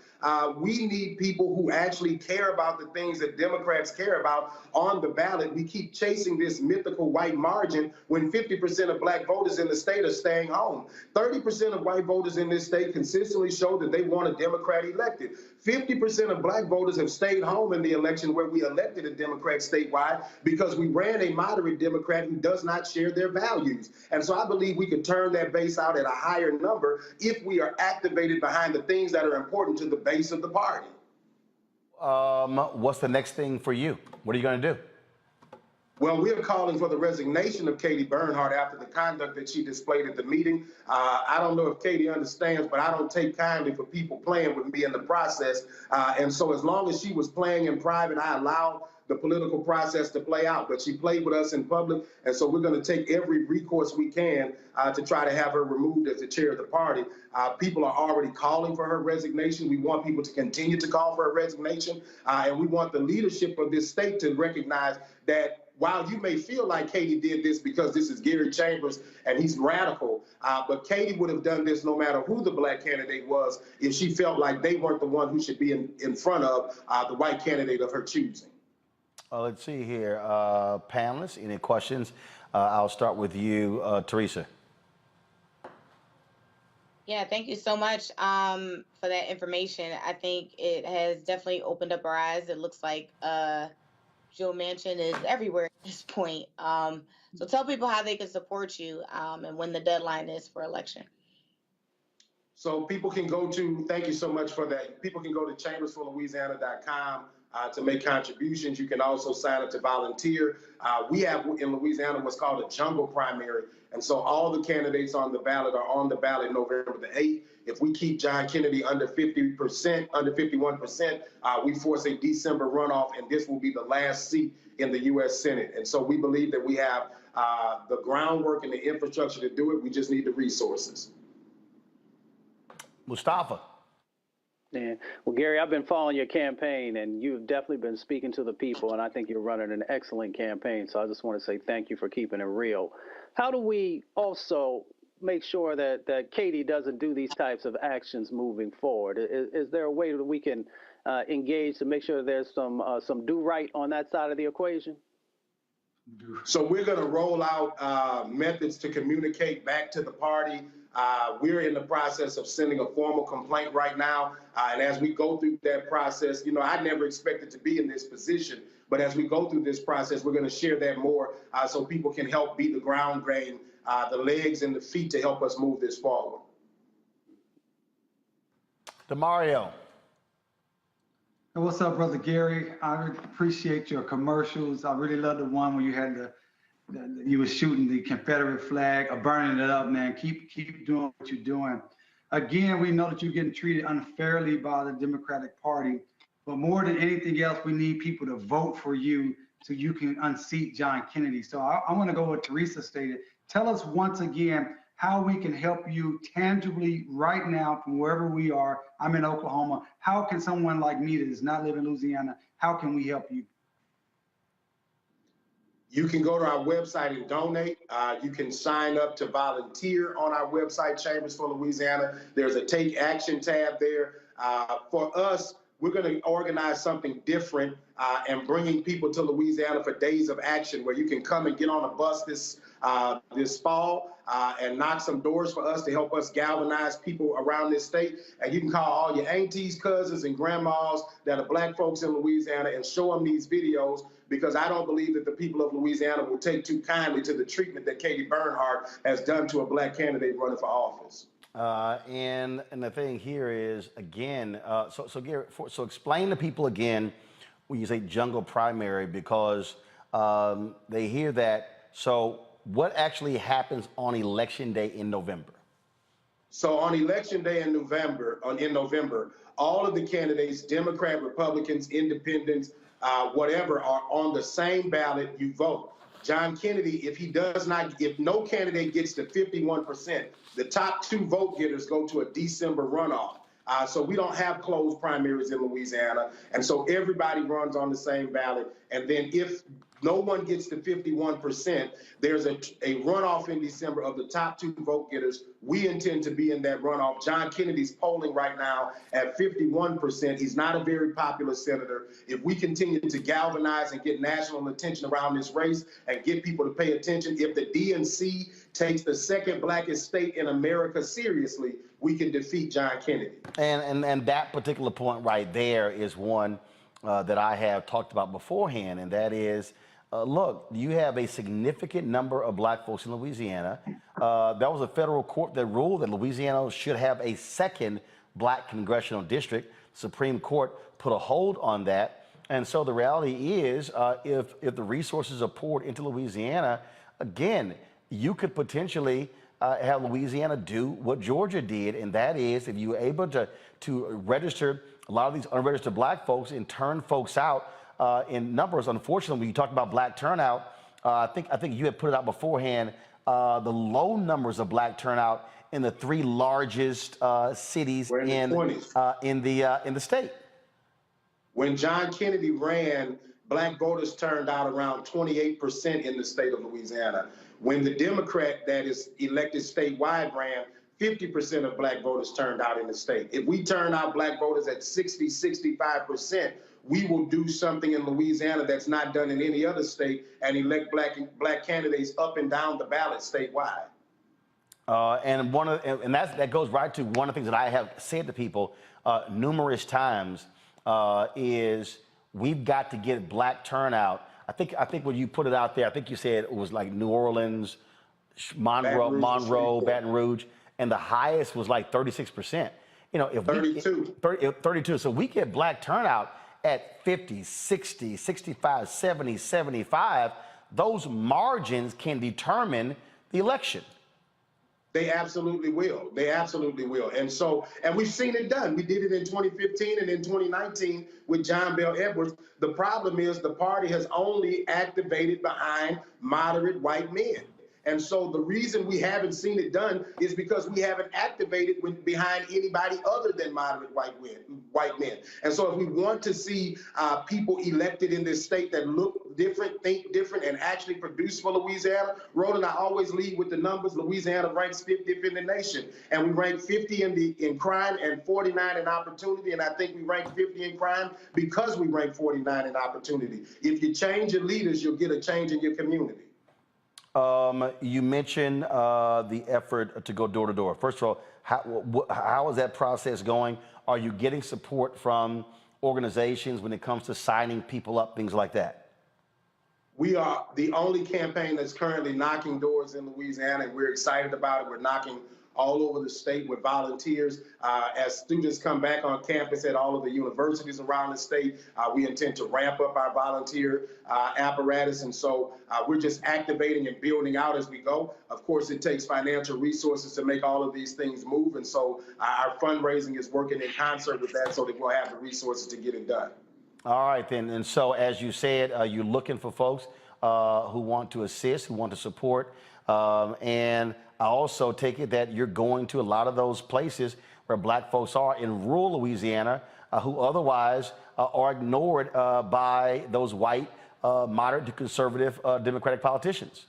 We need people who actually care about the things that Democrats care about on the ballot. We keep chasing this mythical white margin when 50% of Black voters in the state are staying home. 30% of white voters in this state consistently show that they want a Democrat elected. 50% of Black voters have stayed home in the election where we elected a Democrat statewide because we ran a moderate Democrat who does not share their values. And so I believe we could turn that base out at a higher number if we are activated behind the things that are important to the base of the party. What's the next thing for you? What are you going to do? Well, we are calling for the resignation of Katie Bernhardt after the conduct that she displayed at the meeting. I don't know if Katie understands, but I don't take kindly for people playing with me in the process. And so as long as she was playing in private, I allow the political process to play out. But she played with us in public, and so we're going to take every recourse we can to try to have her removed as the chair of the party. People are already calling for her resignation. We want people to continue to call for her resignation, and we want the leadership of this state to recognize that while you may feel like Katie did this because this is Gary Chambers and he's radical, but Katie would have done this no matter who the black candidate was if she felt like they weren't the one who should be in front of the white candidate of her choosing. Let's see here. Panelists, any questions? I'll start with you, Teresa. Yeah, thank you so much for that information. I think it has definitely opened up our eyes. It looks like Joe Manchin is everywhere at this point. So tell people how they can support you and when the deadline is for election. So people can go to, thank you so much for that. People can go to chambersforlouisiana.com to make contributions. You can also sign up to volunteer. We have in Louisiana what's called a jungle primary. And so all the candidates on the ballot are on the ballot November the 8th. If we keep John Kennedy under 50%, under 51%, we force a December runoff, and this will be the last seat in the U.S. Senate. And so we believe that we have the groundwork and the infrastructure to do it. We just need the resources. Mustafa. Yeah. Well, Gary, I've been following your campaign, and you've definitely been speaking to the people, and I think you're running an excellent campaign. So I just want to say thank you for keeping it real. How do we also make sure that Katie doesn't do these types of actions moving forward? Is there a way that we can engage to make sure there's some do right on that side of the equation? So we're going to roll out methods to communicate back to the party. We're in the process of sending a formal complaint right now. And as we go through that process, you know, I never expected to be in this position. But as we go through this process, we're going to share that more so people can help be the ground game, the legs and the feet to help us move this forward. DeMario. Hey, what's up, Brother Gary? I appreciate your commercials. I really love the one where you had you were shooting the Confederate flag or burning it up, man. Keep doing what you're doing. Again, we know that you're getting treated unfairly by the Democratic Party, but more than anything else, we need people to vote for you so you can unseat John Kennedy. So I want to go with Teresa stated. Tell us once again how we can help you tangibly right now from wherever we are. I'm in Oklahoma. How can someone like me that does not live in Louisiana, how can we help you? You can go to our website and donate. You can sign up to volunteer on our website, Chambers for Louisiana. There's a Take Action tab there. For us, we're going to organize something different and bringing people to Louisiana for days of action where you can come and get on a bus this fall and knock some doors for us to help us galvanize people around this state. And you can call all your aunties, cousins, and grandmas that are black folks in Louisiana and show them these videos, because I don't believe that the people of Louisiana will take too kindly to the treatment that Katie Bernhardt has done to a black candidate running for office. And the thing here is, again, so Gary, so explain to people again when you say jungle primary, because they hear that. So what actually happens on Election Day in November? So on Election Day in November, all of the candidates, Democrat, Republicans, Independents, whatever, are on the same ballot. You vote. John Kennedy, if no candidate gets to 51%, the top two vote getters go to a December runoff. So we don't have closed primaries in Louisiana. And so everybody runs on the same ballot. And then if no one gets to 51%, there's a runoff in December of the top two vote getters. We intend to be in that runoff. John Kennedy's polling right now at 51%. He's not a very popular senator. If we continue to galvanize and get national attention around this race and get people to pay attention, if the DNC takes the second blackest state in America seriously, we can defeat John Kennedy. And that particular point right there is one that I have talked about beforehand, and that is, look, you have a significant number of black folks in Louisiana. That was a federal court that ruled that Louisiana should have a second black congressional district. The Supreme Court put a hold on that. And so the reality is, if the resources are poured into Louisiana, again, you could potentially have Louisiana do what Georgia did, and that is if you were able to register a lot of these unregistered black folks and turn folks out in numbers. Unfortunately, when you talk about black turnout, I think you had put it out beforehand, the low numbers of black turnout in the 3 largest cities in the state. When John Kennedy ran, black voters turned out around 28% in the state of Louisiana. When the Democrat that is elected statewide ran, 50% of black voters turned out in the state. If we turn out black voters at 60, 65%, we will do something in Louisiana that's not done in any other state and elect black candidates up and down the ballot statewide. And that goes right to one of the things that I have said to people numerous times is we've got to get black turnout. I think when you put it out there, I think you said it was like New Orleans, Monroe, Baton Rouge, and the highest was like 36%. You know, if 32. So we get black turnout at 50, 60, 65, 70, 75, those margins can determine the election. They absolutely will. They absolutely will. And we've seen it done. We did it in 2015 and in 2019 with John Bel Edwards. The problem is the party has only activated behind moderate white men. And so the reason we haven't seen it done is because we haven't activated behind anybody other than moderate white men. And so if we want to see people elected in this state that look different, think different, and actually produce for Louisiana, Roland, I always lead with the numbers. Louisiana ranks 50th in the nation. And we rank 50 in crime and 49 in opportunity. And I think we rank 50 in crime because we rank 49 in opportunity. If you change your leaders, you'll get a change in your community. You mentioned the effort to go door to door. First of all, how is that process going? Are you getting support from organizations when it comes to signing people up, things like that? We are the only campaign that's currently knocking doors in Louisiana, and we're excited about it. We're knocking all over the state with volunteers. As students come back on campus at all of the universities around the state, we intend to ramp up our volunteer apparatus. And so we're just activating and building out as we go. Of course, it takes financial resources to make all of these things move. And so our fundraising is working in concert with that so that we'll have the resources to get it done. All right, then. And so, as you said, you're looking for folks who want to assist, who want to support. And I also take it that you're going to a lot of those places where black folks are in rural Louisiana who otherwise are ignored by those white, moderate to conservative Democratic politicians.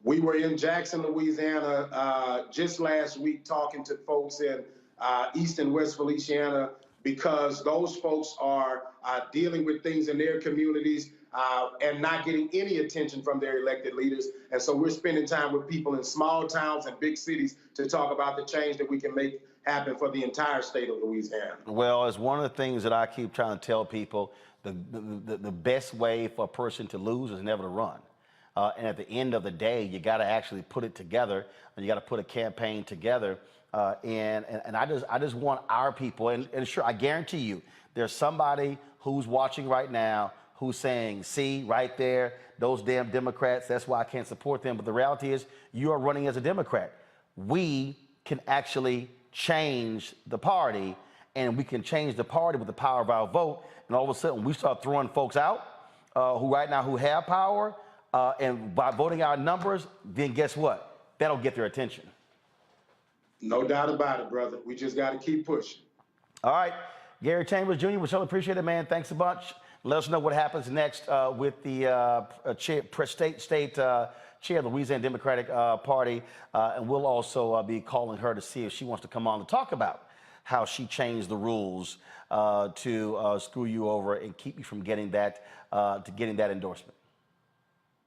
We were in Jackson, Louisiana just last week talking to folks in East and West Feliciana because those folks are dealing with things in their communities and not getting any attention from their elected leaders. And so we're spending time with people in small towns and big cities to talk about the change that we can make happen for the entire state of Louisiana. Well, it's one of the things that I keep trying to tell people, the best way for a person to lose is never to run. And at the end of the day, you got to actually put it together, and you got to put a campaign together. And I just want our people, and sure, I guarantee you, there's somebody who's watching right now who's saying, see, right there, those damn Democrats, that's why I can't support them. But the reality is, you are running as a Democrat. We can actually change the party, and we can change the party with the power of our vote. And all of a sudden, we start throwing folks out who right now who have power, and by voting our numbers, then guess what? That'll get their attention. No doubt about it, brother. We just got to keep pushing. All right. Gary Chambers, Jr., we so appreciate it, man. Thanks a bunch. Let us know what happens next with the state chair of the Louisiana Democratic Party. And we'll also be calling her to see if she wants to come on to talk about how she changed the rules to screw you over and keep you from getting that endorsement.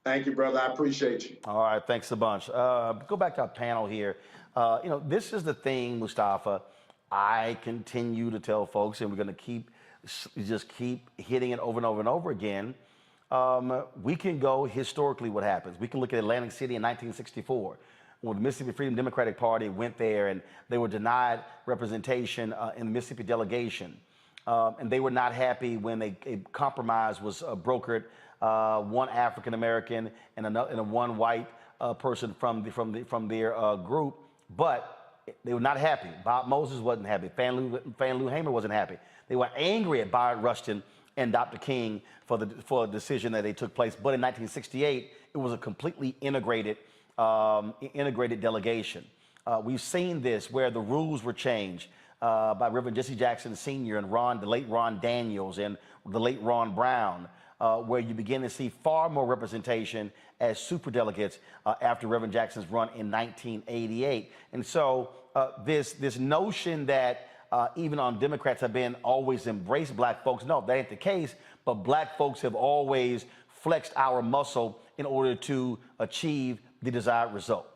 Thank you, brother. I appreciate you. All right. Thanks a bunch. Go back to our panel here. You know, this is the thing, Mustafa. I continue to tell folks, and we're going to just keep hitting it over and over and over again. We can go historically what happens. We can look at Atlantic City in 1964 when the Mississippi Freedom Democratic Party went there and they were denied representation in the Mississippi delegation. and they were not happy when a compromise was brokered. One African American and one white person from their group, but they were not happy. Bob Moses wasn't happy. Fannie Lou Hamer wasn't happy. They were angry at Bayard Rustin and Dr. King for a decision that they took place. But in 1968, it was a completely integrated delegation. We've seen this where the rules were changed by Reverend Jesse Jackson Sr. and the late Ron Daniels and the late Ron Brown, where you begin to see far more representation as superdelegates after Reverend Jackson's run in 1988. And so this notion that even on Democrats have been always embraced black folks, no, that ain't the case, but black folks have always flexed our muscle in order to achieve the desired result.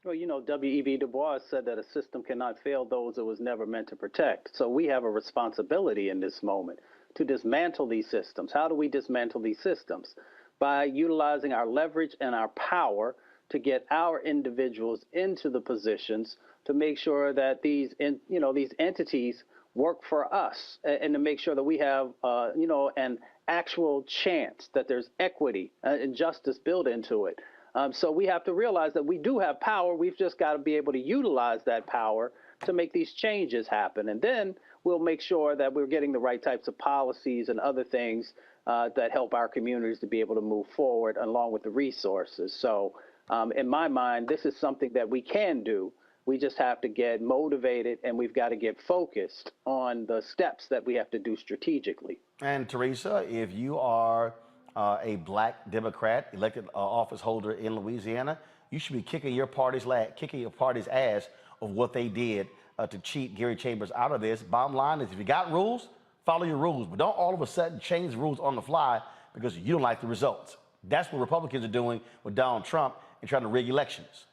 Well, you know, W.E.B. Du Bois said that a system cannot fail those it was never meant to protect. So we have a responsibility in this moment to dismantle these systems. How do we dismantle these systems? By utilizing our leverage and our power to get our individuals into the positions to make sure that these entities work for us, and to make sure that we have, an actual chance that there's equity and justice built into it. So we have to realize that we do have power. We've just got to be able to utilize that power to make these changes happen. And then we'll make sure that we're getting the right types of policies and other things that help our communities to be able to move forward along with the resources. So in my mind, this is something that we can do. We just have to get motivated, and we've got to get focused on the steps that we have to do strategically. And Teresa, if you are a black Democrat, elected office holder in Louisiana, you should be kicking your party's ass of what they did to cheat Gary Chambers out of this. Bottom line is, if you got rules, follow your rules, but don't all of a sudden change the rules on the fly because you don't like the results. That's what Republicans are doing with Donald Trump and trying to rig elections.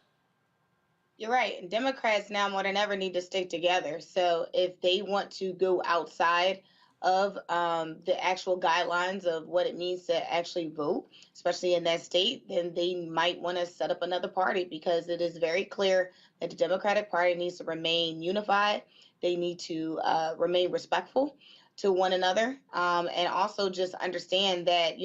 You're right. And Democrats now more than ever need to stick together. So if they want to go outside of the actual guidelines of what it means to actually vote, especially in that state, then they might want to set up another party, because it is very clear that the Democratic Party needs to remain unified. They need to remain respectful to one another, and also just understand that,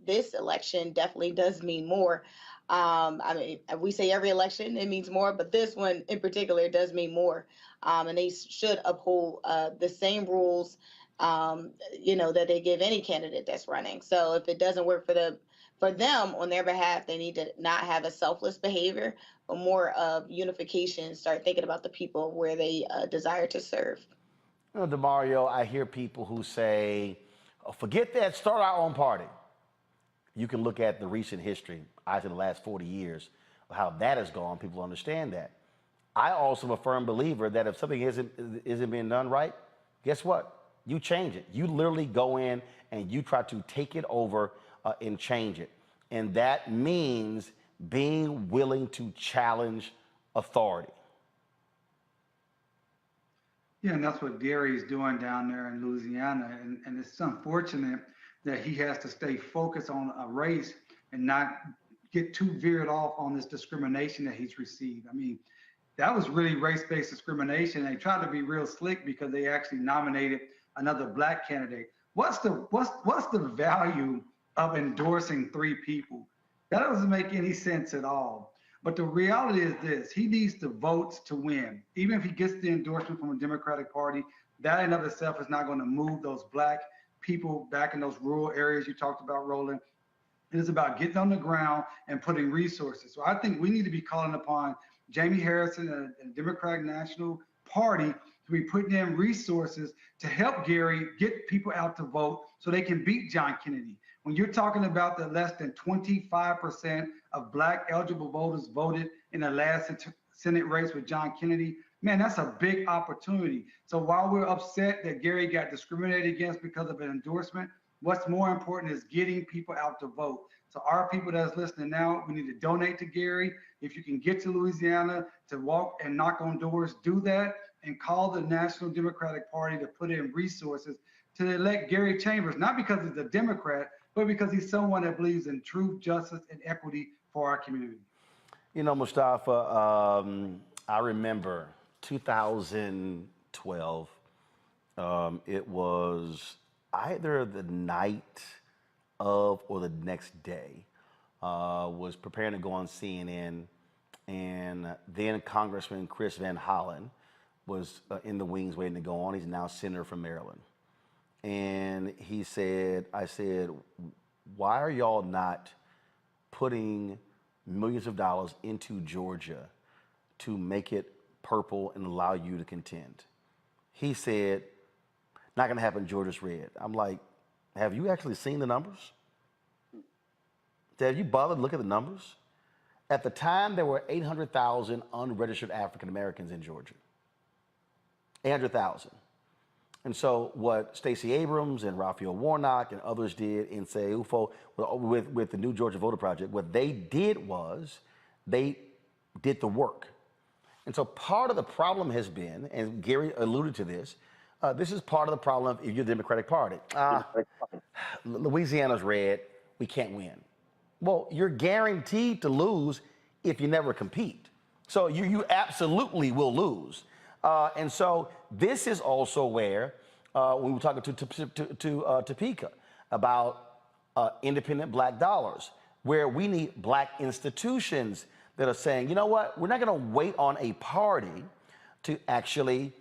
this election definitely does mean more. I mean, we say every election it means more, but this one in particular does mean more. And they should uphold the same rules, that they give any candidate that's running. So if it doesn't work for them on their behalf, they need to not have a selfless behavior, but more of unification. Start thinking about the people where they desire to serve. DeMario, I hear people who say, oh, forget that, start our own party. You can look at the recent history, I think the last 40 years, of how that has gone. People understand that. I also am a firm believer that if something isn't being done right, guess what? You change it. You literally go in and you try to take it over and change it. And that means being willing to challenge authority. Yeah, and that's what Gary's doing down there in Louisiana. And it's unfortunate that he has to stay focused on a race and not get too veered off on this discrimination that he's received. I mean, that was really race-based discrimination. They tried to be real slick because they actually nominated another black candidate. What's the value of endorsing 3 people? That doesn't make any sense at all. But the reality is this: he needs the votes to win. Even if he gets the endorsement from a Democratic Party, that in of itself is not going to move those black people back in those rural areas you talked about, Roland. It is about getting on the ground and putting resources. So I think we need to be calling upon Jamie Harrison and the Democratic National Party to be putting in resources to help Gary get people out to vote so they can beat John Kennedy. When you're talking about the less than 25% of black eligible voters voted in the last Senate race with John Kennedy, man, that's a big opportunity. So while we're upset that Gary got discriminated against because of an endorsement, what's more important is getting people out to vote. So our people that's listening now, we need to donate to Gary. If you can get to Louisiana to walk and knock on doors, do that, and call the National Democratic Party to put in resources to elect Gary Chambers, not because he's a Democrat, but because he's someone that believes in truth, justice, and equity for our community. You know, Mustafa, I remember 2012, It was either the night of or the next day. Was preparing to go on CNN, and then Congressman Chris Van Hollen was in the wings waiting to go on. He's now senator from Maryland. And he said, I said, why are y'all not putting millions of dollars into Georgia to make it purple and allow you to contend? He said, not gonna happen, Georgia's red. I'm like, have you actually seen the numbers? Have you bothered to look at the numbers? At the time, there were 800,000 unregistered African Americans in Georgia. 800,000. And so what Stacey Abrams and Raphael Warnock and others did in say UFO with the New Georgia Voter Project, what they did was they did the work. And so part of the problem has been, and Gary alluded to this, this is part of the problem if you're the Democratic Party. Louisiana's red, we can't win. Well, you're guaranteed to lose if you never compete. So you absolutely will lose. And so this is also where, when we're talking to Topeka about independent black dollars, where we need black institutions that are saying, you know what, we're not gonna wait on a party to actually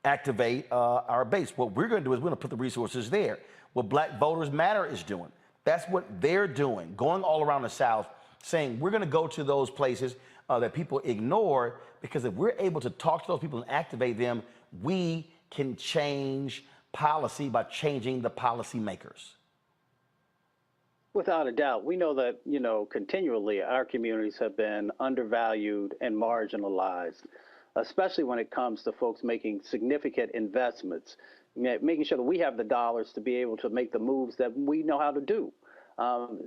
activate our base. What we're gonna do is we're gonna put the resources there. What Black Voters Matter is doing, that's what they're doing, going all around the South, saying we're gonna go to those places that people ignore, because if we're able to talk to those people and activate them, we can change policy by changing the policymakers. Without a doubt, we know that, continually our communities have been undervalued and marginalized, especially when it comes to folks making significant investments, making sure that we have the dollars to be able to make the moves that we know how to do.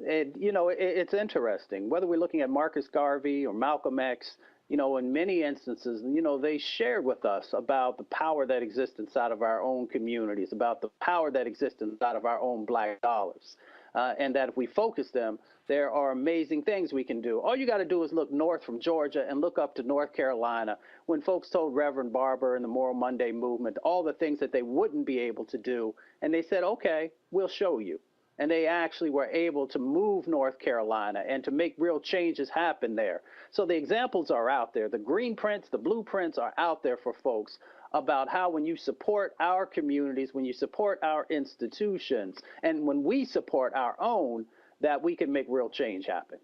It's interesting, whether we're looking at Marcus Garvey or Malcolm X, in many instances, they shared with us about the power that exists inside of our own communities, about the power that exists inside of our own black dollars. And that if we focus them, there are amazing things we can do. All you got to do is look north from Georgia and look up to North Carolina when folks told Reverend Barber and the Moral Monday movement all the things that they wouldn't be able to do. And they said, okay, we'll show you. And they actually were able to move North Carolina and to make real changes happen there. So the examples are out there. The green prints, the blueprints are out there for folks about how when you support our communities, when you support our institutions, and when we support our own, that we can make real change happen.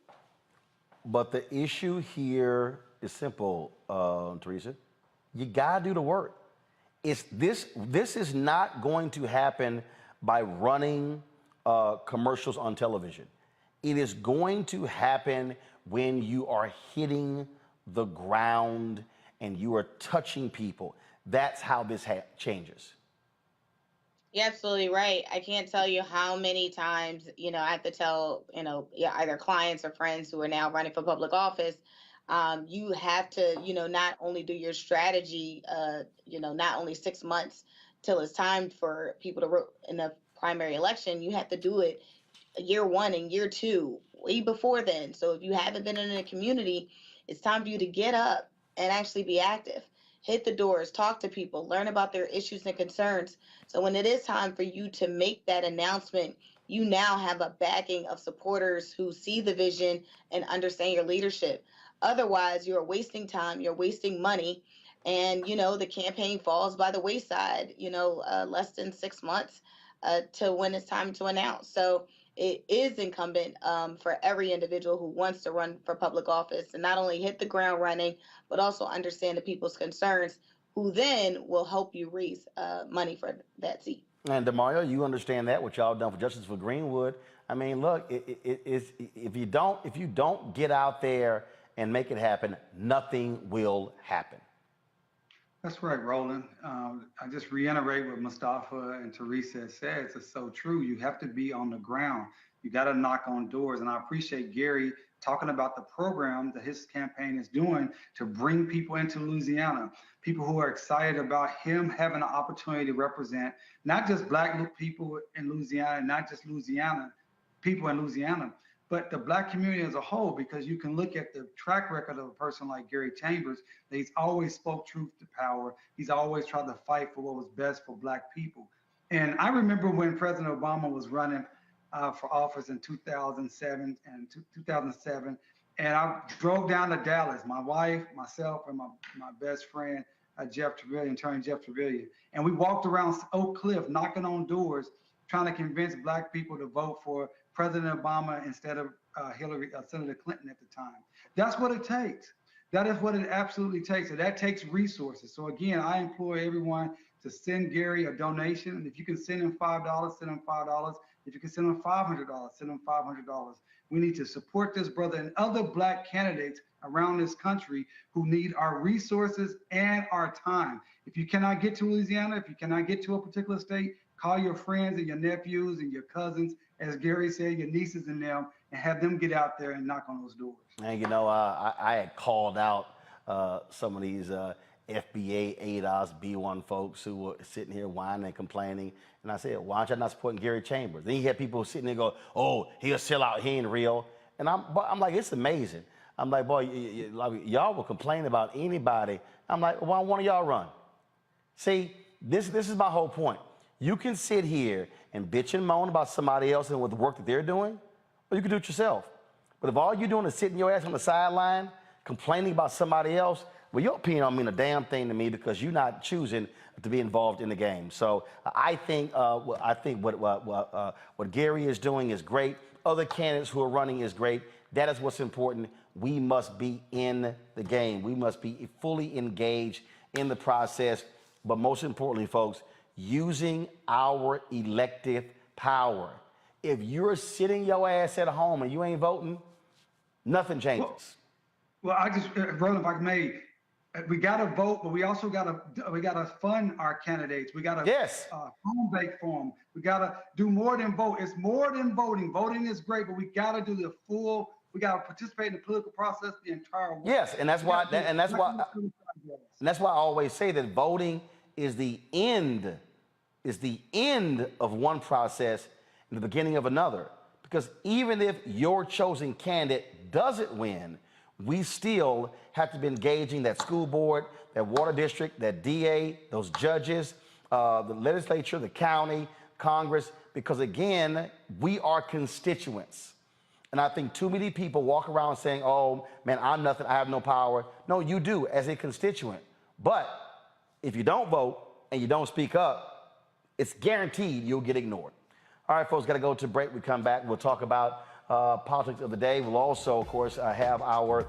But the issue here is simple, Teresa. You gotta do the work. This is not going to happen by running commercials on television. It is going to happen when you are hitting the ground and you are touching people. That's how this changes. You're absolutely right. I can't tell you how many times, I have to tell, either clients or friends who are now running for public office, you have to, not only do your strategy, not only 6 months till it's time for people to vote in the primary election, you have to do it year one and year two, way before then. So if you haven't been in a community, it's time for you to get up and actually be active. Hit the doors, talk to people, learn about their issues and concerns. So when it is time for you to make that announcement, you now have a backing of supporters who see the vision and understand your leadership. Otherwise, you're wasting time, you're wasting money, and, the campaign falls by the wayside, less than 6 months to when it's time to announce. So it is incumbent for every individual who wants to run for public office to not only hit the ground running, but also understand the people's concerns, who then will help you raise money for that seat. And DeMario, you understand that, what y'all done for Justice for Greenwood. I mean, look, if you don't get out there and make it happen, nothing will happen. That's right, Roland. I just reiterate what Mustafa and Teresa said. It's so true. You have to be on the ground. You got to knock on doors. And I appreciate Gary talking about the program that his campaign is doing to bring people into Louisiana, people who are excited about him having an opportunity to represent not just Black people in Louisiana, not just people in Louisiana, but the Black community as a whole, because you can look at the track record of a person like Gary Chambers, that he's always spoke truth to power. He's always tried to fight for what was best for Black people. And I remember when President Obama was running for office in 2007, and I drove down to Dallas, my wife, myself, and my best friend, Jeff Trevilian, attorney Jeff Trevilian. And we walked around Oak Cliff, knocking on doors, trying to convince Black people to vote for President Obama instead of Senator Clinton at the time. That's what it takes. That is what it absolutely takes. And that takes resources. So again, I implore everyone to send Gary a donation. And if you can send him $5, send him $5. If you can send him $500, send him $500. We need to support this brother and other Black candidates around this country who need our resources and our time. If you cannot get to Louisiana, if you cannot get to a particular state, call your friends and your nephews and your cousins, as Gary said, your nieces and them, and have them get out there and knock on those doors. And you know, I had called out some of these FBA, ADOS, B1 folks who were sitting here whining and complaining. And I said, why aren't you not supporting Gary Chambers? Then you had people sitting there go, oh, he'll sell out, he ain't real. And I'm like, it's amazing. I'm like, boy, y'all will complain about anybody. I'm like, why don't one of y'all run? See, this is my whole point. You can sit here and bitch and moan about somebody else and with the work that they're doing, or you can do it yourself. But if all you're doing is sitting your ass on the sideline, complaining about somebody else, well, your opinion don't mean a damn thing to me because you're not choosing to be involved in the game. So I think what Gary is doing is great. Other candidates who are running is great. That is what's important. We must be in the game. We must be fully engaged in the process. But most importantly, folks, using our elective power. If you're sitting your ass at home and you ain't voting, nothing changes. Well, I just, Roland, if I may, we got to vote, but we also got to fund our candidates. We got to home bake for them. We got to do more than vote. It's more than voting. Voting is great, but we got to do the full. We got to participate in the political process the entire way. Yes, and that's why I always say that voting is the end of one process and the beginning of another. Because even if your chosen candidate doesn't win, we still have to be engaging that school board, that water district, that DA, those judges, the legislature, the county, Congress, because again, we are constituents. And I think too many people walk around saying, oh, man, I'm nothing, I have no power. No, you do as a constituent. But if you don't vote and you don't speak up, it's guaranteed you'll get ignored. All right, folks, got to go to break. We come back, we'll talk about politics of the day. We'll also, of course, have our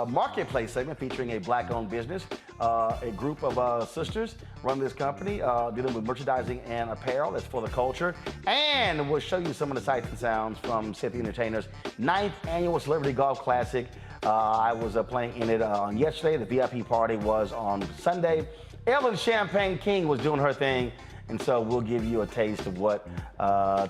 marketplace segment featuring a Black-owned business, a group of sisters run this company dealing with merchandising and apparel. That's for the culture. And we'll show you some of the sights and sounds from City Entertainers' 9th annual Celebrity Golf Classic. I was playing in it on yesterday. The VIP party was on Sunday. Ellen Champagne King was doing her thing. And so we'll give you a taste of what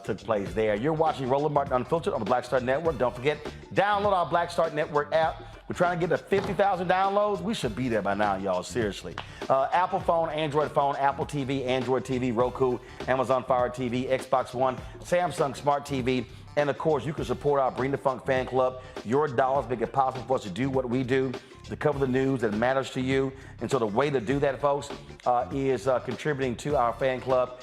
took place there. You're watching Roland Martin Unfiltered on the Black Star Network. Don't forget, download our Black Star Network app. We're trying to get to 50,000 downloads. We should be there by now, y'all, seriously. Apple phone, Android phone, Apple TV, Android TV, Roku, Amazon Fire TV, Xbox One, Samsung Smart TV. And of course, you can support our Bring the Funk fan club. Your dollars make it possible for us to do what we do, to cover the news that matters to you. And so the way to do that, folks, is contributing to our fan club.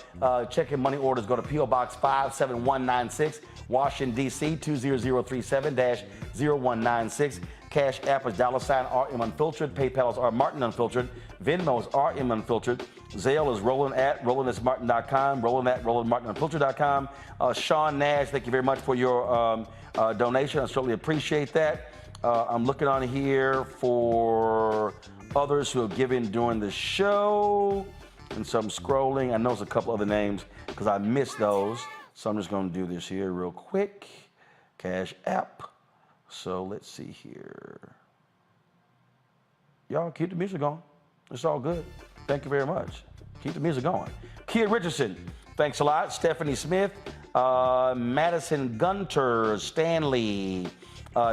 Check your money orders. Go to P.O. Box 57196, Washington, D.C., 20037-0196. Cash App is $RM Unfiltered. PayPal is R Martin Unfiltered. Venmo is RM Unfiltered. Zelle is Roland@RolandSMartin.com. Roland@RolandMartinUnfiltered.com. Sean Nash, thank you very much for your donation. I certainly appreciate that. I'm looking on here for others who have given during the show. And so I'm scrolling. I know there's a couple other names because I missed those. So I'm just going to do this here real quick. Cash App. So let's see here. Y'all keep the music going. It's all good. Thank you very much. Keep the music going. Kia Richardson, thanks a lot. Stephanie Smith, Madison Gunter, Stanley,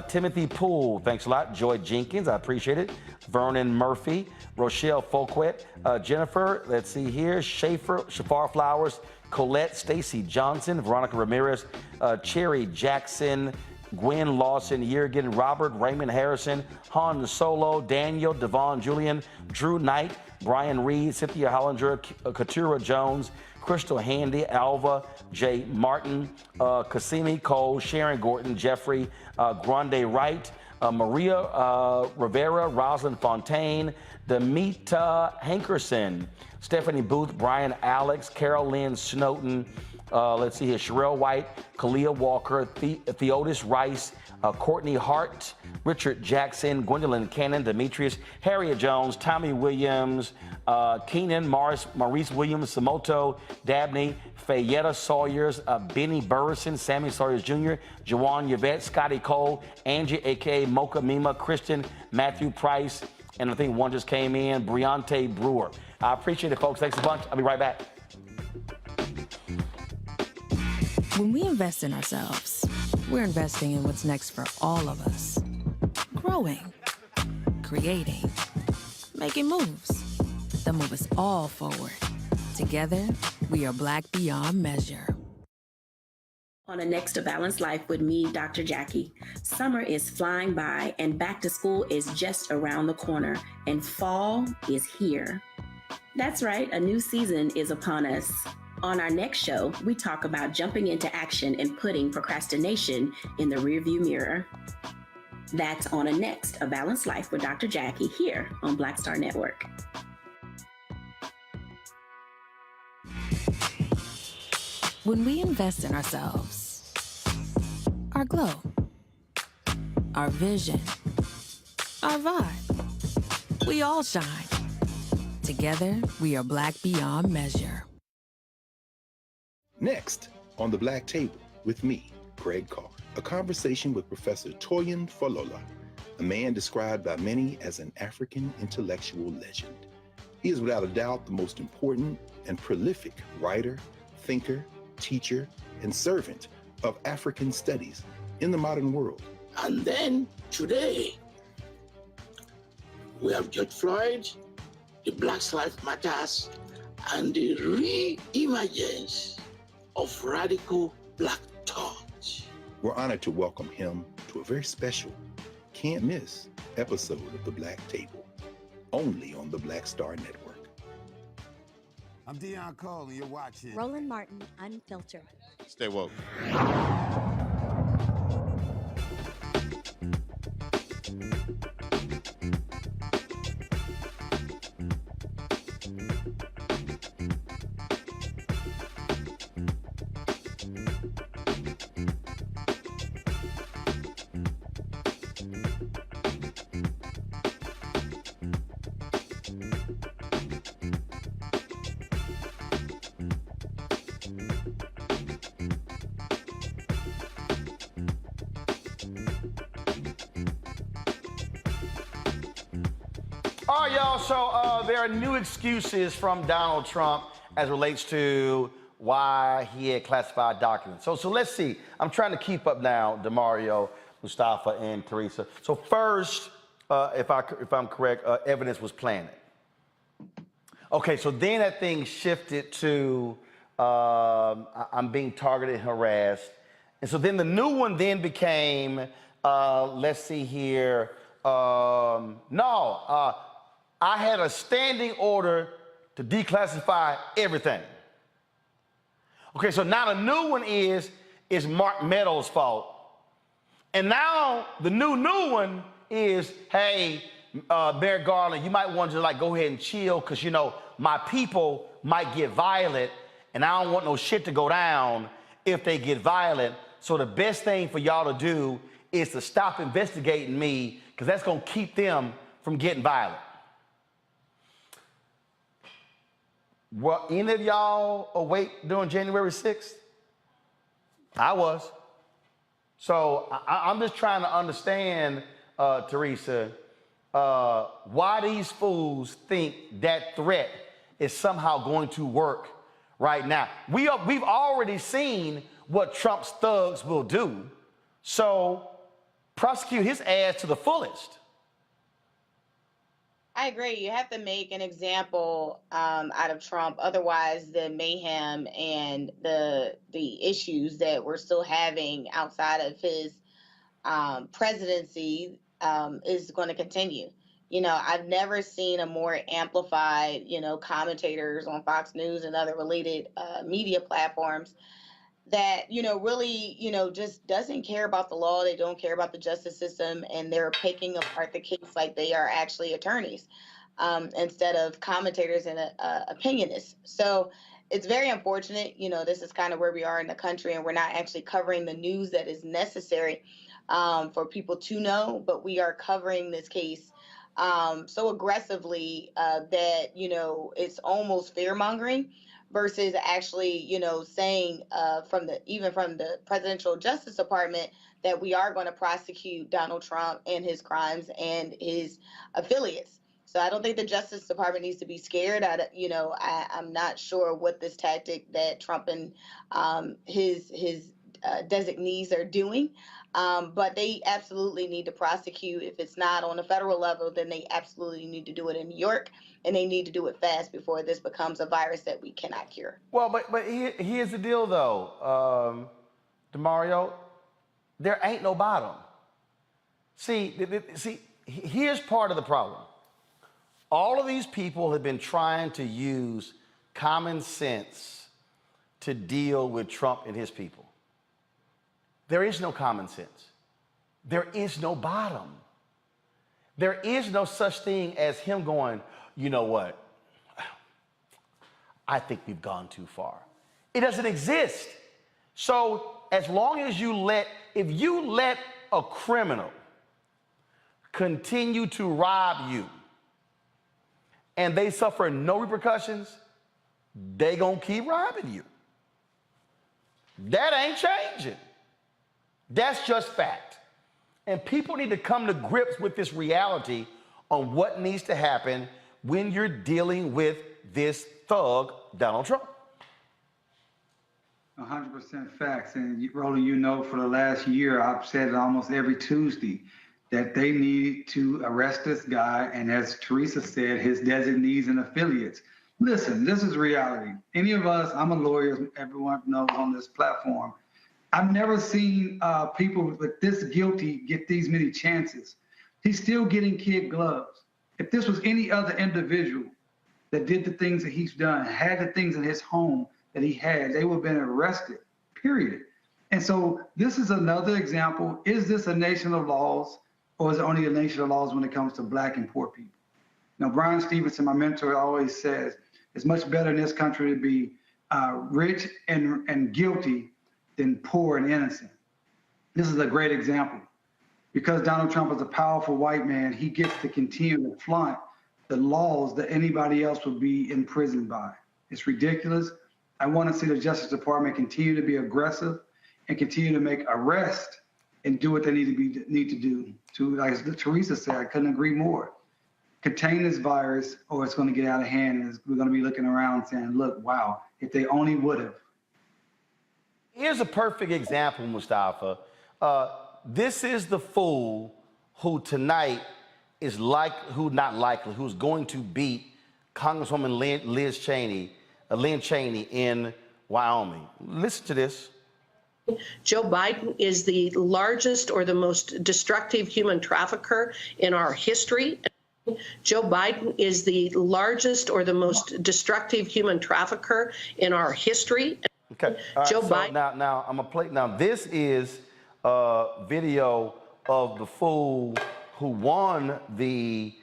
Timothy Poole, thanks a lot. Joy Jenkins, I appreciate it. Vernon Murphy, Rochelle Folquet, Jennifer, let's see here, Shafar Flowers, Colette, Stacy Johnson, Veronica Ramirez, Cherry Jackson, Gwen Lawson, Yergin, Robert, Raymond Harrison, Han Solo, Daniel, Devon Julian, Drew Knight, Brian Reed, Cynthia Hollinger, Katura Jones, Crystal Handy, Alva, Jay Martin, Cassimi Cole, Sharon Gordon, Jeffrey, Grande Wright, Maria Rivera, Rosalind Fontaine, Demita Hankerson, Stephanie Booth, Brian Alex, Carol Lynn Snowden, let's see here, Sherelle White, Kalia Walker, Theodis Rice, Courtney Hart, Richard Jackson, Gwendolyn Cannon, Demetrius, Harriet Jones, Tommy Williams, Keenan, Maurice Williams, Samoto, Dabney, Fayetta Sawyers, Benny Burrison, Sammy Sawyers Jr., Jawan Yvette, Scotty Cole, Angie, a.k.a. Mocha Mima, Christian, Matthew Price, and I think one just came in, Briante Brewer. I appreciate it, folks. Thanks a bunch. I'll be right back. When we invest in ourselves, we're investing in what's next for all of us. Growing, creating, making moves that move us all forward. Together, we are Black beyond measure. On a Next to Balanced Life with me, Dr. Jackie. Summer is flying by and back to school is just around the corner and fall is here. That's right, a new season is upon us. On our next show, we talk about jumping into action and putting procrastination in the rearview mirror. That's on a Next, A Balanced Life with Dr. Jackie here on Black Star Network. When we invest in ourselves, our glow, our vision, our vibe, we all shine. Together, we are Black beyond measure. Next, on the Black Table, with me, Greg Carr, a conversation with Professor Toyin Falola, a man described by many as an African intellectual legend. He is without a doubt the most important and prolific writer, thinker, teacher, and servant of African studies in the modern world. And then today, we have George Floyd, the Black Lives Matters, and the re-emergence of radical Black thought. We're honored to welcome him to a very special, can't miss episode of The Black Table, only on the Black Star Network. I'm Deion Cole, and you're watching Roland Martin Unfiltered. Stay woke. All right, y'all, so there are new excuses from Donald Trump as relates to why he had classified documents. So let's see. I'm trying to keep up now, DeMario, Mustafa, and Teresa. So first, if I'm correct, evidence was planted. Okay, so then that thing shifted to I'm being targeted and harassed. And so then the new one then became, let's see here, I had a standing order to declassify everything. Okay, so now the new one is Mark Meadows' fault. And now the new one is, hey, Merrick Garland, you might want to like go ahead and chill because, you know, my people might get violent and I don't want no shit to go down if they get violent. So the best thing for y'all to do is to stop investigating me because that's going to keep them from getting violent. Were any of y'all awake during January 6th? I was. So I'm just trying to understand, Teresa, why these fools think that threat is somehow going to work right now. We've already seen what Trump's thugs will do. So prosecute his ass to the fullest. I agree. You have to make an example out of Trump. Otherwise, the mayhem and the issues that we're still having outside of his presidency is going to continue. You know, I've never seen a more amplified, you know, commentators on Fox News and other related media platforms that, you know, really, you know, just doesn't care about the law. They don't care about the justice system, and they're picking apart the case like they are actually attorneys instead of commentators and opinionists. So it's very unfortunate. You know, this is kind of where we are in the country, and we're not actually covering the news that is necessary for people to know, but we are covering this case so aggressively that, you know, it's almost fear mongering versus actually, you know, saying even from the Presidential Justice Department that we are going to prosecute Donald Trump and his crimes and his affiliates. So I don't think the Justice Department needs to be scared. I'm not sure what this tactic that Trump and his designees are doing. But they absolutely need to prosecute. If it's not on the federal level, then they absolutely need to do it in New York, and they need to do it fast before this becomes a virus that we cannot cure. Well, but here's the deal, though, DeMario. There ain't no bottom. See, here's part of the problem. All of these people have been trying to use common sense to deal with Trump and his people. There is no common sense. There is no bottom. There is no such thing as him going, you know what? I think we've gone too far. It doesn't exist. So as long as if you let a criminal continue to rob you and they suffer no repercussions, they gonna keep robbing you. That ain't changing. That's just fact. And people need to come to grips with this reality on what needs to happen when you're dealing with this thug, Donald Trump. 100% facts. And Roland, you know, for the last year, I've said it almost every Tuesday that they need to arrest this guy. And as Teresa said, his designees and affiliates. Listen, this is reality. Any of us, I'm a lawyer, everyone knows on this platform. I've never seen people with this guilty get these many chances. He's still getting kid gloves. If this was any other individual that did the things that he's done, had the things in his home that he had, they would have been arrested, period. And so this is another example. Is this a nation of laws, or is it only a nation of laws when it comes to Black and poor people? Now, Brian Stevenson, my mentor, always says, it's much better in this country to be rich and guilty than poor and innocent. This is a great example. Because Donald Trump is a powerful white man, he gets to continue to flaunt the laws that anybody else would be imprisoned by. It's ridiculous. I want to see the Justice Department continue to be aggressive and continue to make arrests and do what they need to do. To, like Teresa said, I couldn't agree more. Contain this virus, or it's going to get out of hand, and we're going to be looking around saying, look, wow, if they only would have. Here's a perfect example, Mustafa. This is the fool who tonight is who's going to beat Congresswoman Lynn Cheney in Wyoming. Listen to this. Joe Biden is the largest or the most destructive human trafficker in our history. Joe Biden is the largest or the most destructive human trafficker in our history. Okay. Joe Biden. Now I'm gonna play. Now this is a video of the fool who won the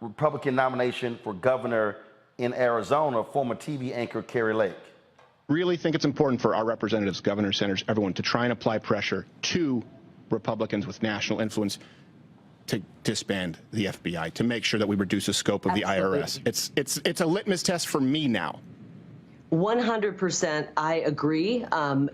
Republican nomination for governor in Arizona, former TV anchor Carrie Lake. Really think it's important for our representatives, governors, senators, everyone to try and apply pressure to Republicans with national influence to disband the FBI, to make sure that we reduce the scope of the IRS. It's a litmus test for me now. 100%, I agree. And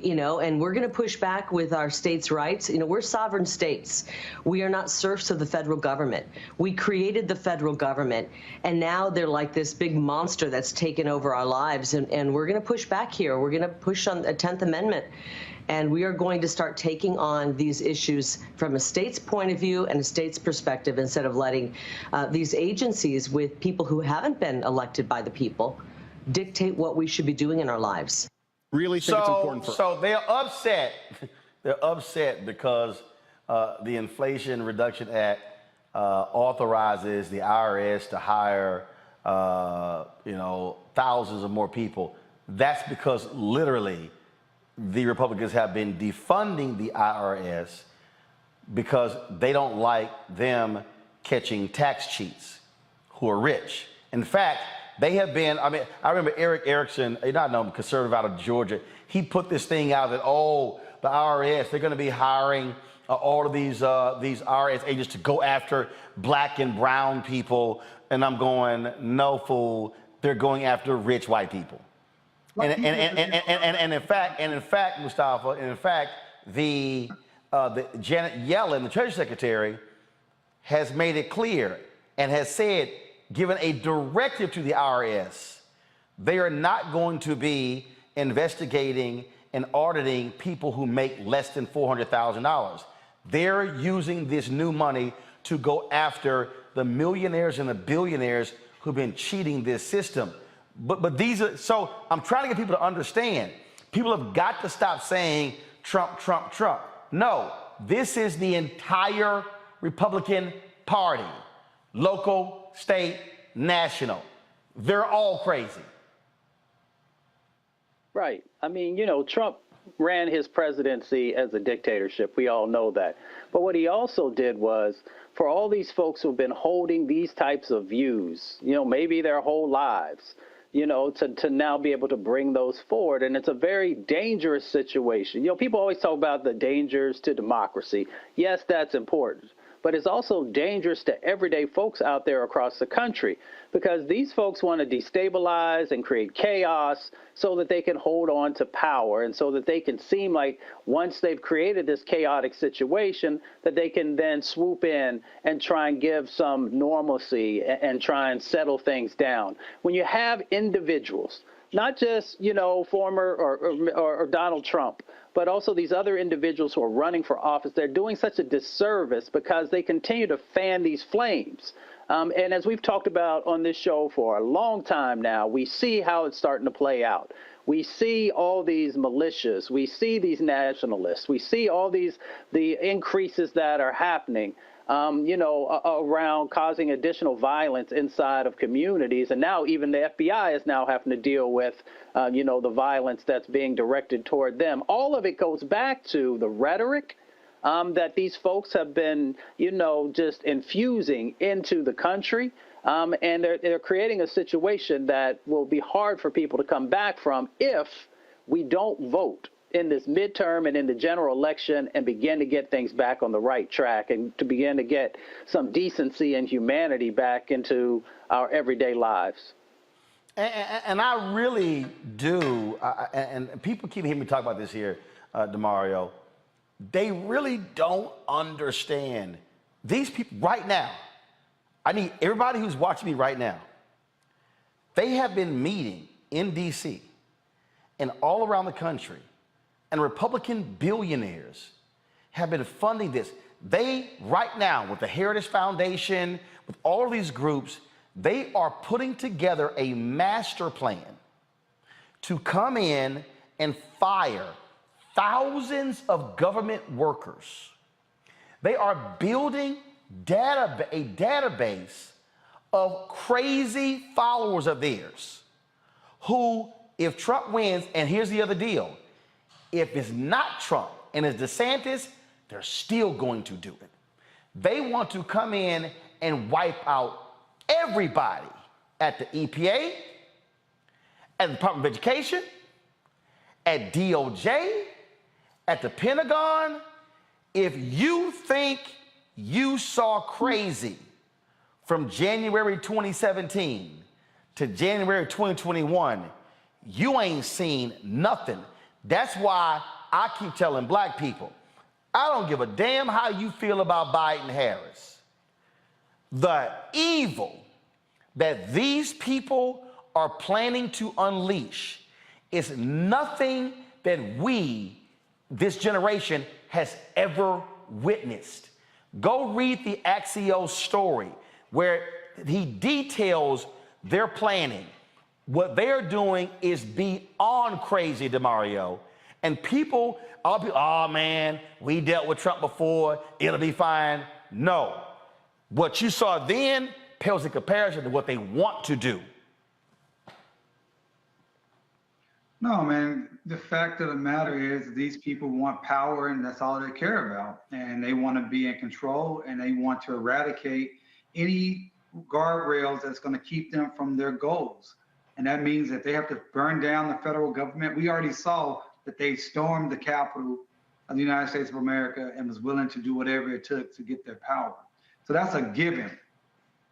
we're going to push back with our states' rights. We're sovereign states. We are not serfs of the federal government. We created the federal government, and now they're like this big monster that's taken over our lives. And we're going to push back here. We're going to push on the 10th Amendment. And we are going to start taking on these issues from a state's point of view and a state's perspective, instead of letting these agencies with people who haven't been elected by the people dictate what we should be doing in our lives. Really think it's important for... So they're upset. They're upset because the Inflation Reduction Act authorizes the IRS to hire, thousands of more people. That's because literally the Republicans have been defunding the IRS because they don't like them catching tax cheats who are rich. In fact, they have been, I remember Eric Erickson, conservative out of Georgia, he put this thing out that, the IRS, they're going to be hiring all of these IRS agents to go after black and brown people. And I'm going, no, fool, they're going after rich white people. And in fact, Mustafa, the Janet Yellen, the Treasury Secretary, has made it clear and has said, given a directive to the IRS, they are not going to be investigating and auditing people who make less than $400,000. They're using this new money to go after the millionaires and the billionaires who've been cheating this system. But these are, so I'm trying to get people to understand, people have got to stop saying Trump, Trump, Trump. No, this is the entire Republican Party, local, state, national. They're all crazy. Right. Trump ran his presidency as a dictatorship. We all know that. But what he also did was, for all these folks who've been holding these types of views, maybe their whole lives, to now be able to bring those forward. And it's a very dangerous situation. People always talk about the dangers to democracy. Yes, that's important. But it's also dangerous to everyday folks out there across the country, because these folks want to destabilize and create chaos so that they can hold on to power, and so that they can seem like once they've created this chaotic situation, that they can then swoop in and try and give some normalcy and try and settle things down. When you have individuals, not just, former or Donald Trump, but also these other individuals who are running for office, they're doing such a disservice because they continue to fan these flames. And as we've talked about on this show for a long time now, we see how it's starting to play out. We see all these militias. We see these nationalists. We see all the increases that are happening, around causing additional violence inside of communities. And now even the FBI is now having to deal with, the violence that's being directed toward them. All of it goes back to the rhetoric that these folks have been, just infusing into the country. And they're creating a situation that will be hard for people to come back from if we don't vote in this midterm and in the general election and begin to get things back on the right track and to begin to get some decency and humanity back into our everyday lives. And I really do, and people keep hearing me talk about this here, DeMario, they really don't understand. These people right now, I need everybody who's watching me right now, they have been meeting in D.C. and all around the country, and Republican billionaires have been funding this. They, right now, with the Heritage Foundation, with all of these groups, they are putting together a master plan to come in and fire thousands of government workers. They are building a database of crazy followers of theirs who, if Trump wins, and here's the other deal, if it's not Trump and it's DeSantis, they're still going to do it. They want to come in and wipe out everybody at the EPA, at the Department of Education, at DOJ, at the Pentagon. If you think you saw crazy from January 2017 to January 2021, you ain't seen nothing. That's why I keep telling black people, I don't give a damn how you feel about Biden-Harris. The evil that these people are planning to unleash is nothing that this generation, has ever witnessed. Go read the Axios story where he details their planning. What they're doing is beyond crazy, DeMario. And people, all people, oh man, we dealt with Trump before, it'll be fine. No. What you saw then pales in comparison to what they want to do. No, man, the fact of the matter is these people want power and that's all they care about. And they want to be in control and they want to eradicate any guardrails that's going to keep them from their goals. And that means that they have to burn down the federal government. We already saw that they stormed the Capitol of the United States of America and was willing to do whatever it took to get their power. So that's a given.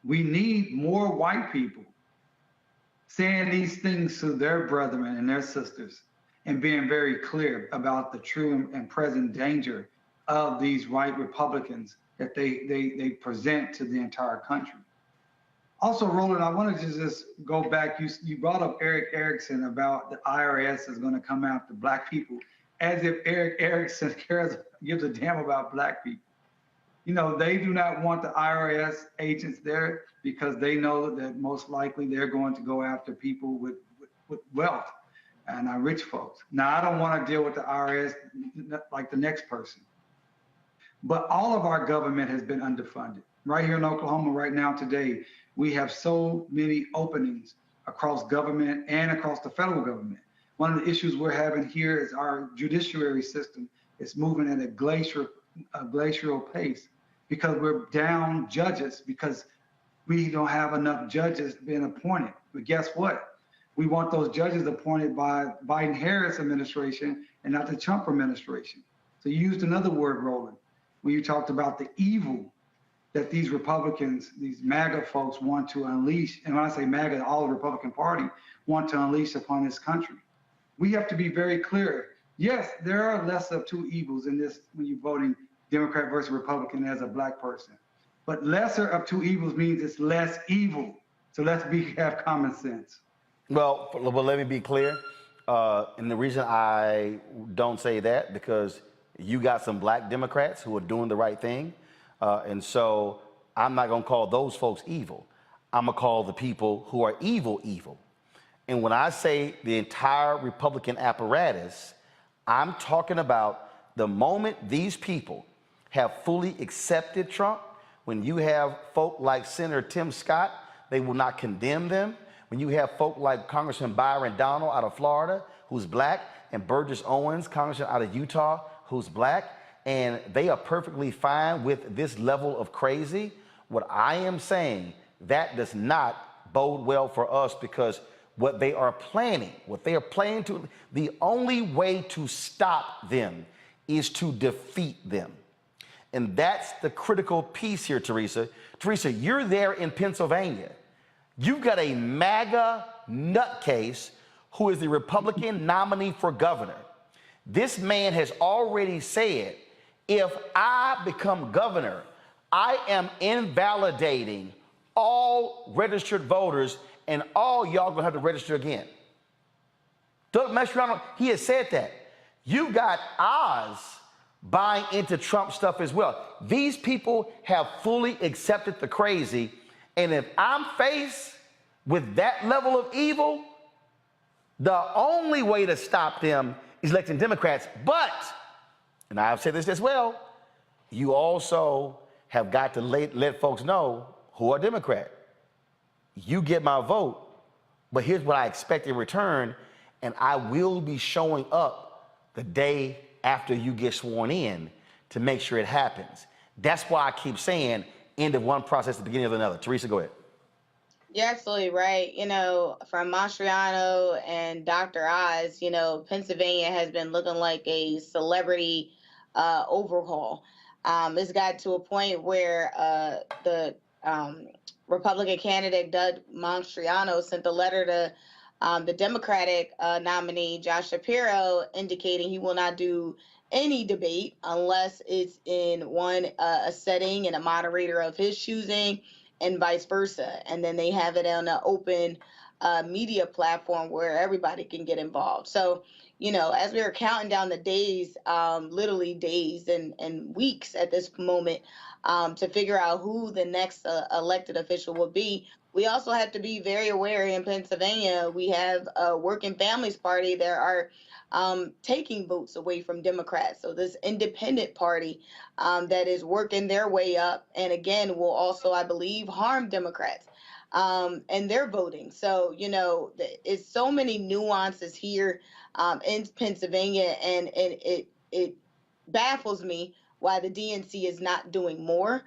We need more white people saying these things to their brethren and their sisters and being very clear about the true and present danger of these white Republicans that they present to the entire country. Also, Roland, I wanted to just go back. You brought up Eric Erickson about the IRS is going to come after black people, as if Eric Erickson gives a damn about black people. You know, they do not want the IRS agents there because they know that most likely they're going to go after people with wealth and rich folks. Now, I don't want to deal with the IRS like the next person, but all of our government has been underfunded. Right here in Oklahoma right now today, we have so many openings across government and across the federal government. One of the issues we're having here is our judiciary system is moving at a glacial pace because we're down judges because we don't have enough judges being appointed. But guess what? We want those judges appointed by Biden-Harris administration and not the Trump administration. So you used another word, Roland, when you talked about the evil that these Republicans, these MAGA folks want to unleash. And when I say MAGA, all the Republican Party want to unleash upon this country. We have to be very clear. Yes, there are less of two evils in this when you're voting Democrat versus Republican as a black person. But lesser of two evils means it's less evil. So let's have common sense. Well, let me be clear. And the reason I don't say that, because you got some black Democrats who are doing the right thing. And so I'm not going to call those folks evil. I'm going to call the people who are evil, evil. And when I say the entire Republican apparatus, I'm talking about the moment these people have fully accepted Trump, when you have folk like Senator Tim Scott, they will not condemn them. When you have folk like Congressman Byron Donald out of Florida, who's black, and Burgess Owens, Congressman out of Utah, who's black, and they are perfectly fine with this level of crazy, what I am saying, that does not bode well for us, because what they are planning to, the only way to stop them is to defeat them. And that's the critical piece here, Teresa. Teresa, you're there in Pennsylvania. You've got a MAGA nutcase who is the Republican nominee for governor. This man has already said, if I become governor, I am invalidating all registered voters, and all y'all gonna have to register again. Doug Mastriano, he has said that. You got Oz buying into Trump stuff as well. These people have fully accepted the crazy, and if I'm faced with that level of evil, the only way to stop them is electing Democrats. But, and I've said this as well, you also have got to let folks know who are Democrat. You get my vote, but here's what I expect in return, and I will be showing up the day after you get sworn in to make sure it happens. That's why I keep saying end of one process, the beginning of another. Teresa, go ahead. You're absolutely right. You know, from Mastriano and Dr. Oz, you know, Pennsylvania has been looking like a celebrity overhaul. It's got to a point where the Republican candidate, Doug Mastriano, sent a letter to the Democratic nominee, Josh Shapiro, indicating he will not do any debate unless it's in a setting and a moderator of his choosing, and vice versa. And then they have it on an open media platform where everybody can get involved. So, you know, as we are counting down the days, literally days and weeks at this moment, to figure out who the next elected official will be, we also have to be very aware in Pennsylvania. We have a Working Families Party that are taking votes away from Democrats. So this independent party that is working their way up, and again, will also, I believe, harm Democrats and their voting. So, you know, it's so many nuances here in Pennsylvania, and it baffles me why the DNC is not doing more.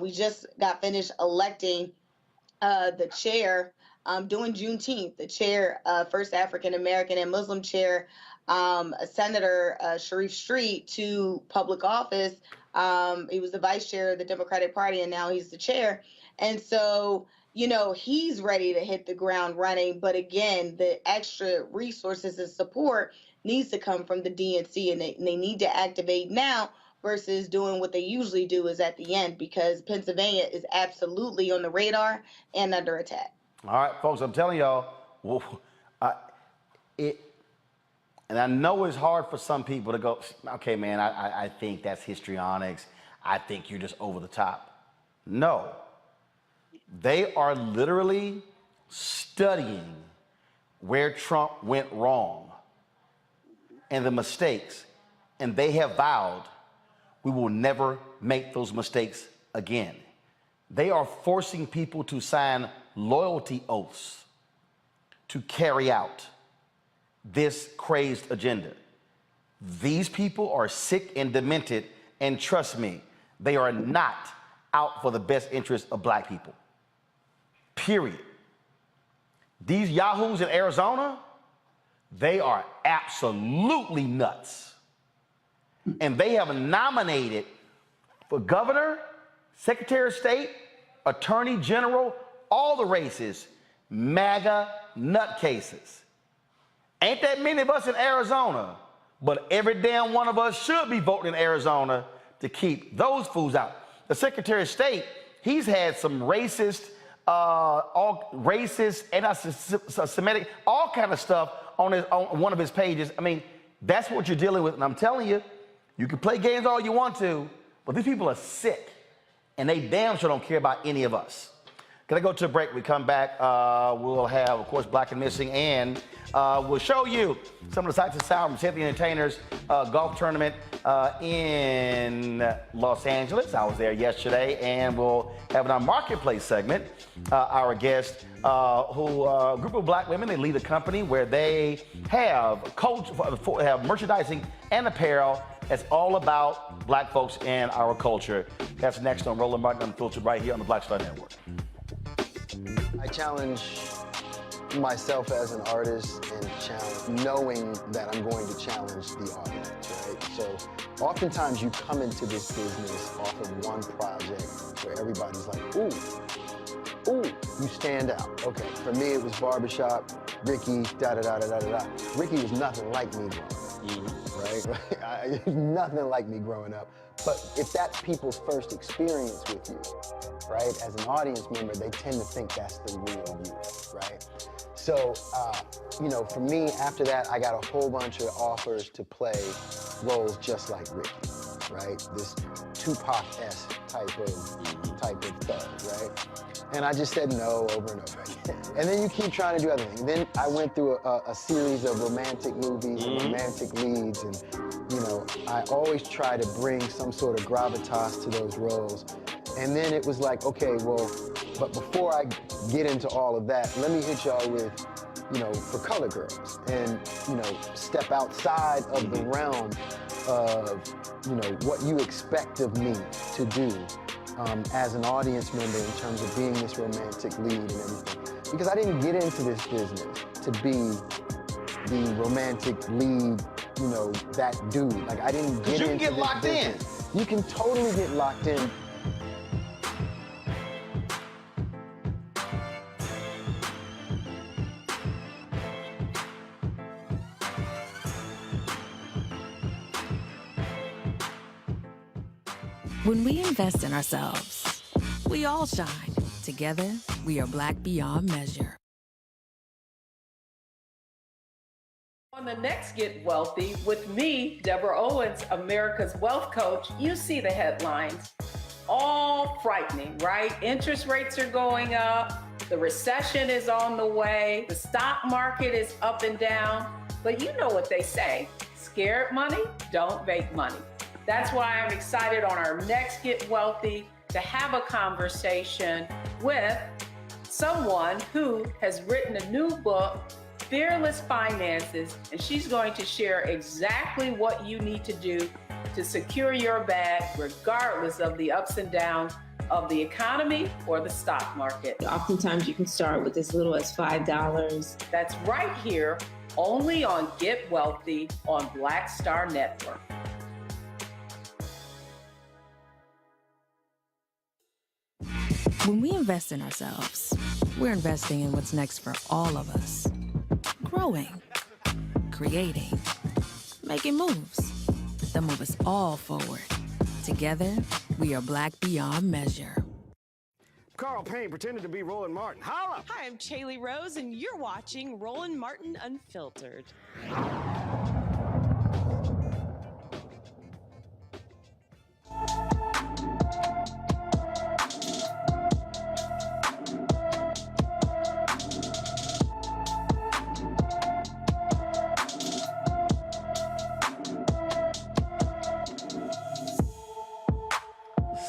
We just got finished electing the chair during Juneteenth, the chair, first African American and Muslim chair, Senator Sharif Street, to public office. He was the vice chair of the Democratic Party, and now he's the chair. And so, you know, he's ready to hit the ground running. But again, the extra resources and support needs to come from the DNC, and they need to activate now versus doing what they usually do is at the end, because Pennsylvania is absolutely on the radar and under attack. All right, folks, I'm telling y'all, and I know it's hard for some people to go, okay, man, I think that's histrionics. I think you're just over the top. No. They are literally studying where Trump went wrong and the mistakes, and they have vowed we will never make those mistakes again. They are forcing people to sign loyalty oaths to carry out this crazed agenda. These people are sick and demented, and trust me, they are not out for the best interest of black people. Period. These yahoos in Arizona, they are absolutely nuts. And they have nominated for governor, secretary of state, attorney general, all the races, MAGA nutcases. Ain't that many of us in Arizona, but every damn one of us should be voting in Arizona to keep those fools out. The secretary of state, he's had some racist, all racist, anti-Semitic, all kind of stuff on one of his pages. I mean, that's what you're dealing with, and I'm telling you, you can play games all you want to, but these people are sick, and they damn sure don't care about any of us. Gonna go to a break. We come back, we'll have, of course, Black and Missing, and we'll show you some of the sights and sounds from Cynthia Entertainers golf tournament in Los Angeles. I was there yesterday, and we'll have in our marketplace segment our guest, a group of black women. They lead a company where they have have merchandising and apparel that's all about black folks and our culture. That's next on Roland Martin Unfiltered, right here on the Black Star Network. I challenge myself as an artist and knowing that I'm going to challenge the audience, right? So oftentimes you come into this business off of one project where everybody's like, ooh, you stand out. Okay, for me it was Barbershop, Ricky, da-da-da-da-da-da. Ricky was nothing like me growing up, right? Nothing like me growing up. But if that's people's first experience with you, right, as an audience member, they tend to think that's the real you, right? So, you know, for me, after that, I got a whole bunch of offers to play roles just like Ricky, right? This Tupac-esque type of thug, right? And I just said no over and over again. And then you keep trying to do other things. Then I went through a series of romantic movies and romantic leads, and you know, I always try to bring some sort of gravitas to those roles. And then it was like, okay, well, but before I get into all of that, let me hit y'all with, you know, For Color Girls, and, you know, step outside of the realm of, you know, what you expect of me to do as an audience member in terms of being this romantic lead and everything. Because I didn't get into this business to be the romantic lead, you know, that dude. Like, I didn't get into this business. You can get locked in. You can totally get locked in. When we invest in ourselves, we all shine. Together, we are black beyond measure. On the next Get Wealthy with me, Deborah Owens, America's Wealth Coach, you see the headlines. All frightening, right? Interest rates are going up. The recession is on the way. The stock market is up and down. But you know what they say, scared money don't make money. That's why I'm excited on our next Get Wealthy to have a conversation with someone who has written a new book, Fearless Finances, and she's going to share exactly what you need to do to secure your bag regardless of the ups and downs of the economy or the stock market. Oftentimes you can start with as little as $5. That's right here, only on Get Wealthy on Black Star Network. When we invest in ourselves, we're investing in what's next for all of us. Growing, creating, making moves that move us all forward. Together, we are Black beyond measure. Carl Payne pretended to be Roland Martin. Holla! Hi, I'm Chaley Rose, and you're watching Roland Martin Unfiltered.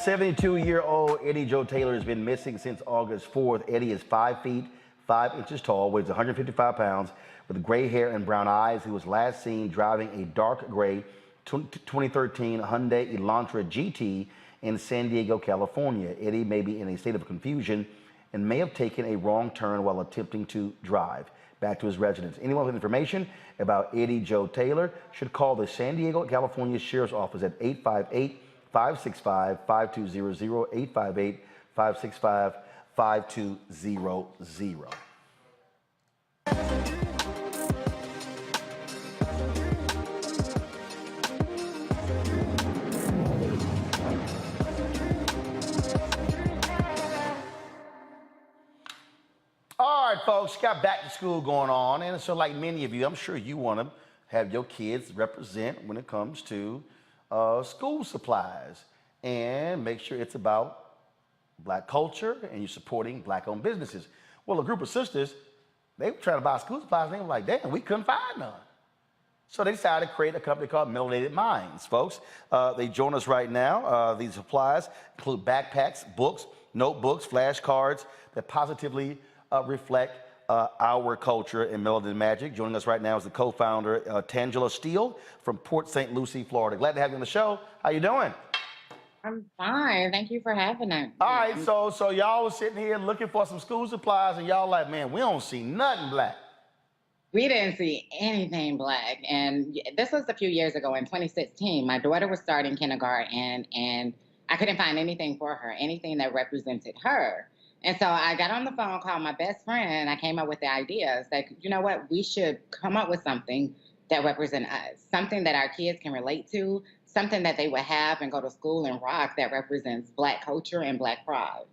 "72-year-old Eddie Joe Taylor has been missing since August 4th. Eddie is 5 feet, 5 inches tall, weighs 155 pounds, with gray hair and brown eyes. He was last seen driving a dark gray 2013 Hyundai Elantra GT in San Diego, California. Eddie may be in a state of confusion and may have taken a wrong turn while attempting to drive back to his residence. Anyone with information about Eddie Joe Taylor should call the San Diego, California Sheriff's Office at 858-565-5200, 858-565-5200. All right, folks, got back to school going on, and so like many of you, I'm sure you want to have your kids represent when it comes to school supplies and make sure it's about Black culture and you're supporting Black-owned businesses. Well, a group of sisters, they were trying to buy school supplies, and they were like, damn, we couldn't find none. So they decided to create a company called Melanated Mindz, folks. They join us right now. These supplies include backpacks, books, notebooks, flashcards that positively reflect our culture and Melanin Magic. Joining us right now is the co-founder, Tangela Steele from Port St. Lucie, Florida. Glad to have you on the show. How you doing? I'm fine. Thank you for having us. All right, so y'all was sitting here looking for some school supplies, and y'all like, man, we don't see nothing Black. We didn't see anything Black. And this was a few years ago in 2016. My daughter was starting kindergarten, and I couldn't find anything for her, anything that represented her. And so I got on the phone, called my best friend, and I came up with the idea. It's like, you know what? We should come up with something that represents us, something that our kids can relate to, something that they would have and go to school and rock that represents Black culture and Black pride.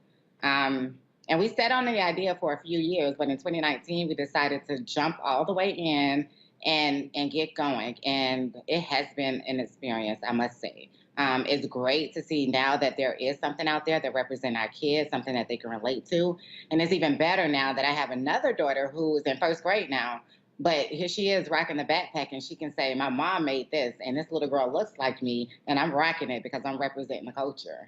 And we sat on the idea for a few years, but in 2019, we decided to jump all the way in and get going. And it has been an experience, I must say. It's great to see now that there is something out there that represents our kids, something that they can relate to. And it's even better now that I have another daughter who is in first grade now, but here she is rocking the backpack, and she can say, my mom made this, and this little girl looks like me, and I'm rocking it because I'm representing the culture.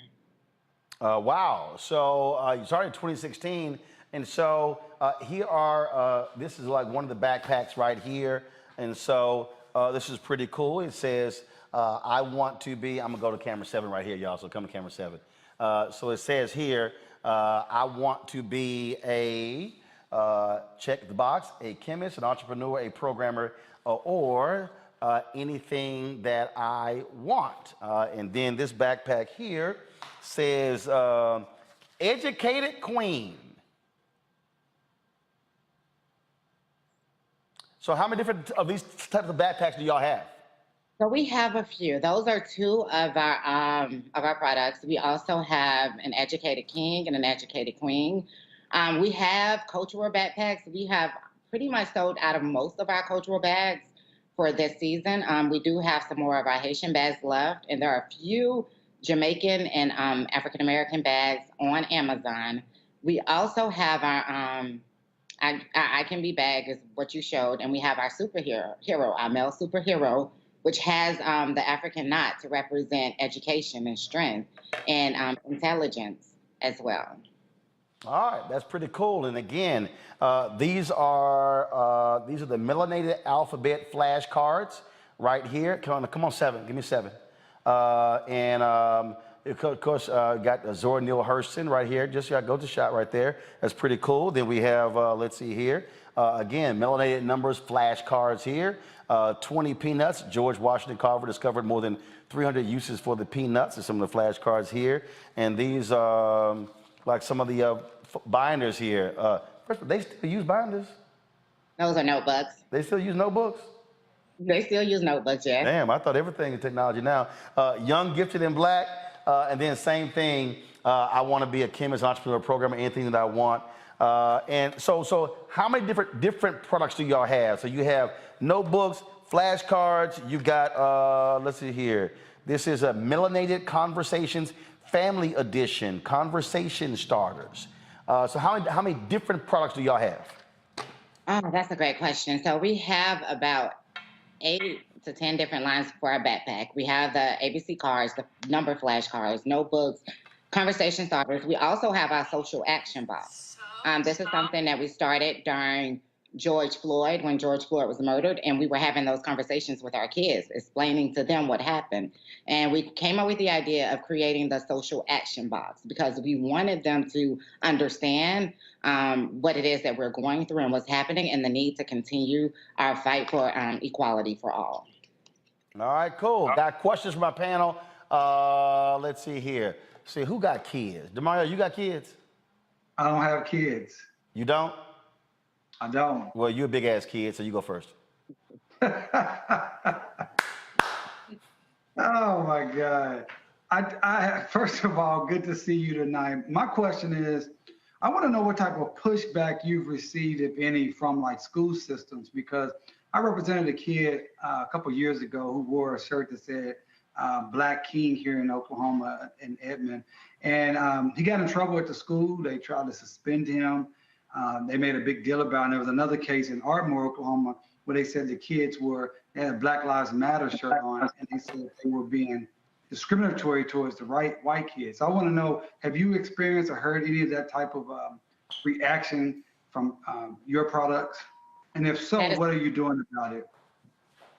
Wow. So you started in 2016, and so here are, this is like one of the backpacks right here, and so this is pretty cool. It says, I want to be, I'm gonna go to camera 7 right here, y'all, so come to camera 7. So it says here, I want to be a, check the box, a chemist, an entrepreneur, a programmer, or anything that I want. And then this backpack here says, educated queen. So how many different of these types of backpacks do y'all have? So we have a few. Those are two of our products. We also have an educated king and an educated queen. We have cultural backpacks. We have pretty much sold out of most of our cultural bags for this season. We do have some more of our Haitian bags left, and there are a few Jamaican and African-American bags on Amazon. We also have our I Can Be Bag is what you showed, and we have our superhero, our male superhero, which has the African knot to represent education and strength and intelligence as well. All right, that's pretty cool. And again, these are the melanated alphabet flashcards right here. Come on, 7. Give me 7. Of course, got Zora Neale Hurston right here. Just go to shot right there. That's pretty cool. Then we have, let's see here. Again, melanated numbers flashcards here. 20 peanuts. George Washington Carver discovered more than 300 uses for the peanuts. And some of the flashcards here. And these, like some of the binders here. First, they still use binders? Those are notebooks. They still use notebooks? They still use notebooks, yeah. Damn, I thought everything is technology now. Young, Gifted, and Black. And then same thing, I want to be a chemist, entrepreneur, programmer, anything that I want. And so how many different products do y'all have? So you have notebooks, flashcards, you got, let's see here. This is a Melanated Conversations Family Edition, Conversation Starters. So how many different products do y'all have? Oh, that's a great question. So we have about 8 to 10 different lines for our backpack. We have the ABC cards, the number flashcards, notebooks, conversation starters. We also have our social action box. This is something that we started during George Floyd, when George Floyd was murdered, and we were having those conversations with our kids, explaining to them what happened. And we came up with the idea of creating the social action box because we wanted them to understand what it is that we're going through and what's happening and the need to continue our fight for equality for all. All right, cool. Got questions from my panel. Let's see here. See, who got kids? Demario, you got kids? I don't have kids. You don't? I don't. Well, you're a big-ass kid, so you go first. Oh, my God. I first of all, good to see you tonight. My question is, I want to know what type of pushback you've received, if any, from like school systems, because I represented a kid a couple years ago who wore a shirt that said Black King here in Oklahoma, in Edmond. And he got in trouble at the school. They tried to suspend him. They made a big deal about it. And there was another case in Ardmore, Oklahoma, where they said the kids they had a Black Lives Matter shirt on, and they said they were being discriminatory towards the white kids. So I want to know, have you experienced or heard any of that type of reaction from your products? And if so, what are you doing about it?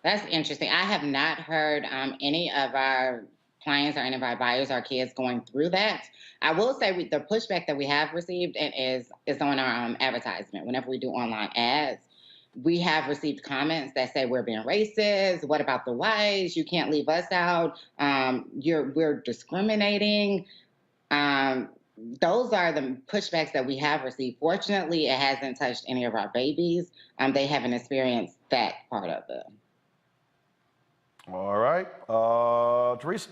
That's interesting. I have not heard any of our clients or any of our buyers, our kids going through that. I will say the pushback that we have received is on our advertisement. Whenever we do online ads, we have received comments that say we're being racist. What about the whites? You can't leave us out. We're discriminating. Those are the pushbacks that we have received. Fortunately, it hasn't touched any of our babies. They haven't experienced that part of it. All right. Teresa.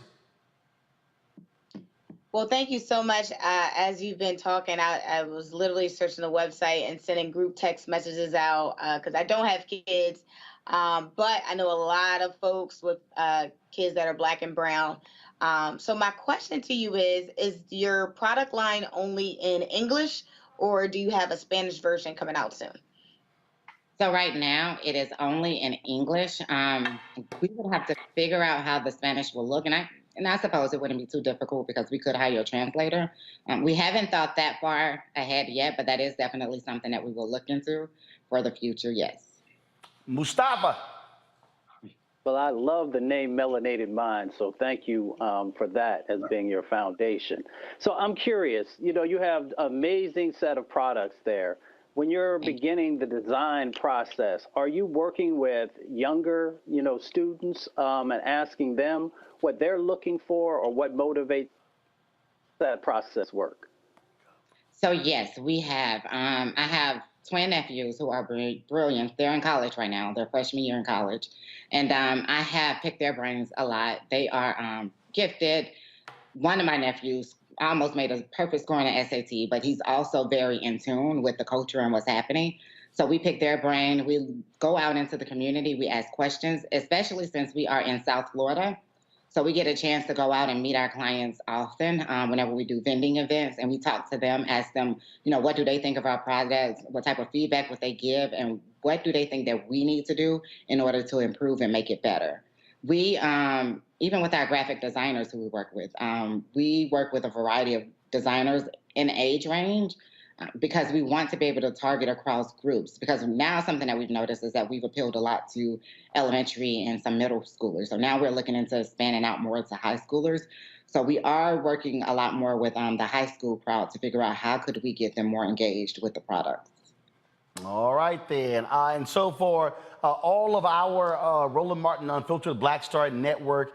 Well, thank you so much. As you've been talking, I was literally searching the website and sending group text messages out because I don't have kids, but I know a lot of folks with kids that are Black and brown. So my question to you is your product line only in English, or do you have a Spanish version coming out soon? So right now it is only in English. We would have to figure out how the Spanish will look, and I suppose it wouldn't be too difficult because we could hire a translator. We haven't thought that far ahead yet, but that is definitely something that we will look into for the future, yes. Mustafa. Well, I love the name Melanated Mindz, so thank you for that as being your foundation. So I'm curious, you have an amazing set of products there. When you're beginning the design process, are you working with younger, students and asking them what they're looking for or what motivates that process work? So yes, we have. I have twin nephews who are brilliant. They're in college right now. They're freshman year in college. And I have picked their brains a lot. They are gifted. One of my nephews almost made a perfect score on the SAT, but he's also very in tune with the culture and what's happening. So we pick their brain. We go out into the community. We ask questions, especially since we are in South Florida. So we get a chance to go out and meet our clients often whenever we do vending events, and we talk to them, ask them, what do they think of our products, what type of feedback would they give, and what do they think that we need to do in order to improve and make it better. We, even with our graphic designers who we work with a variety of designers in age range, because we want to be able to target across groups. Because now something that we've noticed is that we've appealed a lot to elementary and some middle schoolers. So now we're looking into expanding out more to high schoolers. So we are working a lot more with the high school crowd to figure out how could we get them more engaged with the products. All right, then. And so for all of our Roland Martin Unfiltered Black Star Network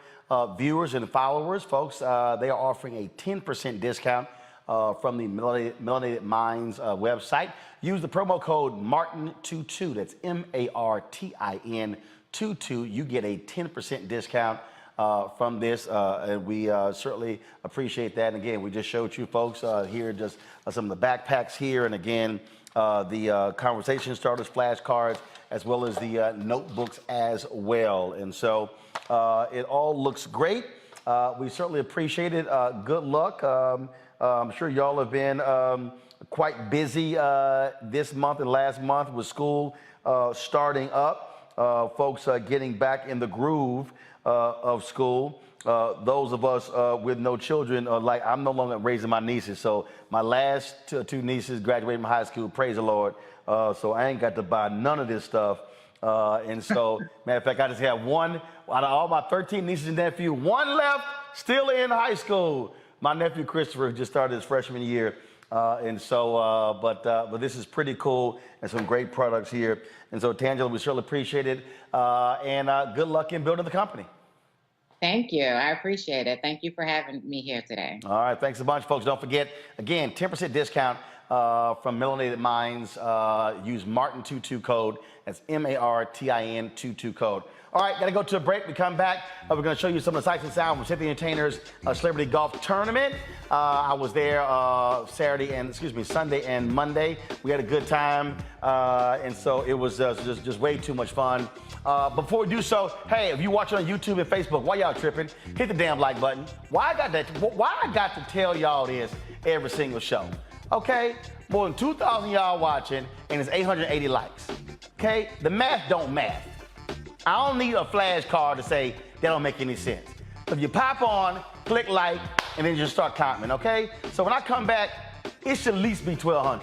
viewers and followers, folks, they are offering a 10% discount from the Melanated Mindz website. Use the promo code MARTIN22. That's MARTIN 22. You get a 10% discount from this, and we certainly appreciate that. And again, we just showed you folks here just some of the backpacks here, and again, the conversation starters flashcards, as well as the notebooks as well. And so it all looks great. We certainly appreciate it. Good luck. I'm sure y'all have been quite busy this month and last month with school starting up. Folks getting back in the groove of school. Those of us with no children, like I'm no longer raising my nieces. So my last two nieces graduated from high school, praise the Lord. So I ain't got to buy none of this stuff. And so, matter of fact, I just have one out of all my 13 nieces and nephews, one left still in high school. My nephew Christopher just started his freshman year. And so, but this is pretty cool and some great products here. And so, Tangela, we certainly appreciate it. And good luck in building the company. Thank you. I appreciate it. Thank you for having me here today. All right. Thanks a bunch, folks. Don't forget, again, 10% discount from Melanated Mindz. Use MARTIN22 code. That's MARTIN 22 code. All right, got to go to a break. We come back. We're going to show you some of the sights and sounds from Cynthia Entertainer's Celebrity Golf Tournament. I was there Sunday and Monday. We had a good time, and so it was just way too much fun. Before we do so, hey, if you watching on YouTube and Facebook, why y'all tripping? Hit the damn like button. Why I got to tell y'all this every single show? Okay, more than 2,000 y'all watching, and it's 880 likes. Okay, the math don't math. I don't need a flashcard to say that don't make any sense. If you pop on, click like, and then just start commenting, okay? So when I come back, it should at least be 1,200.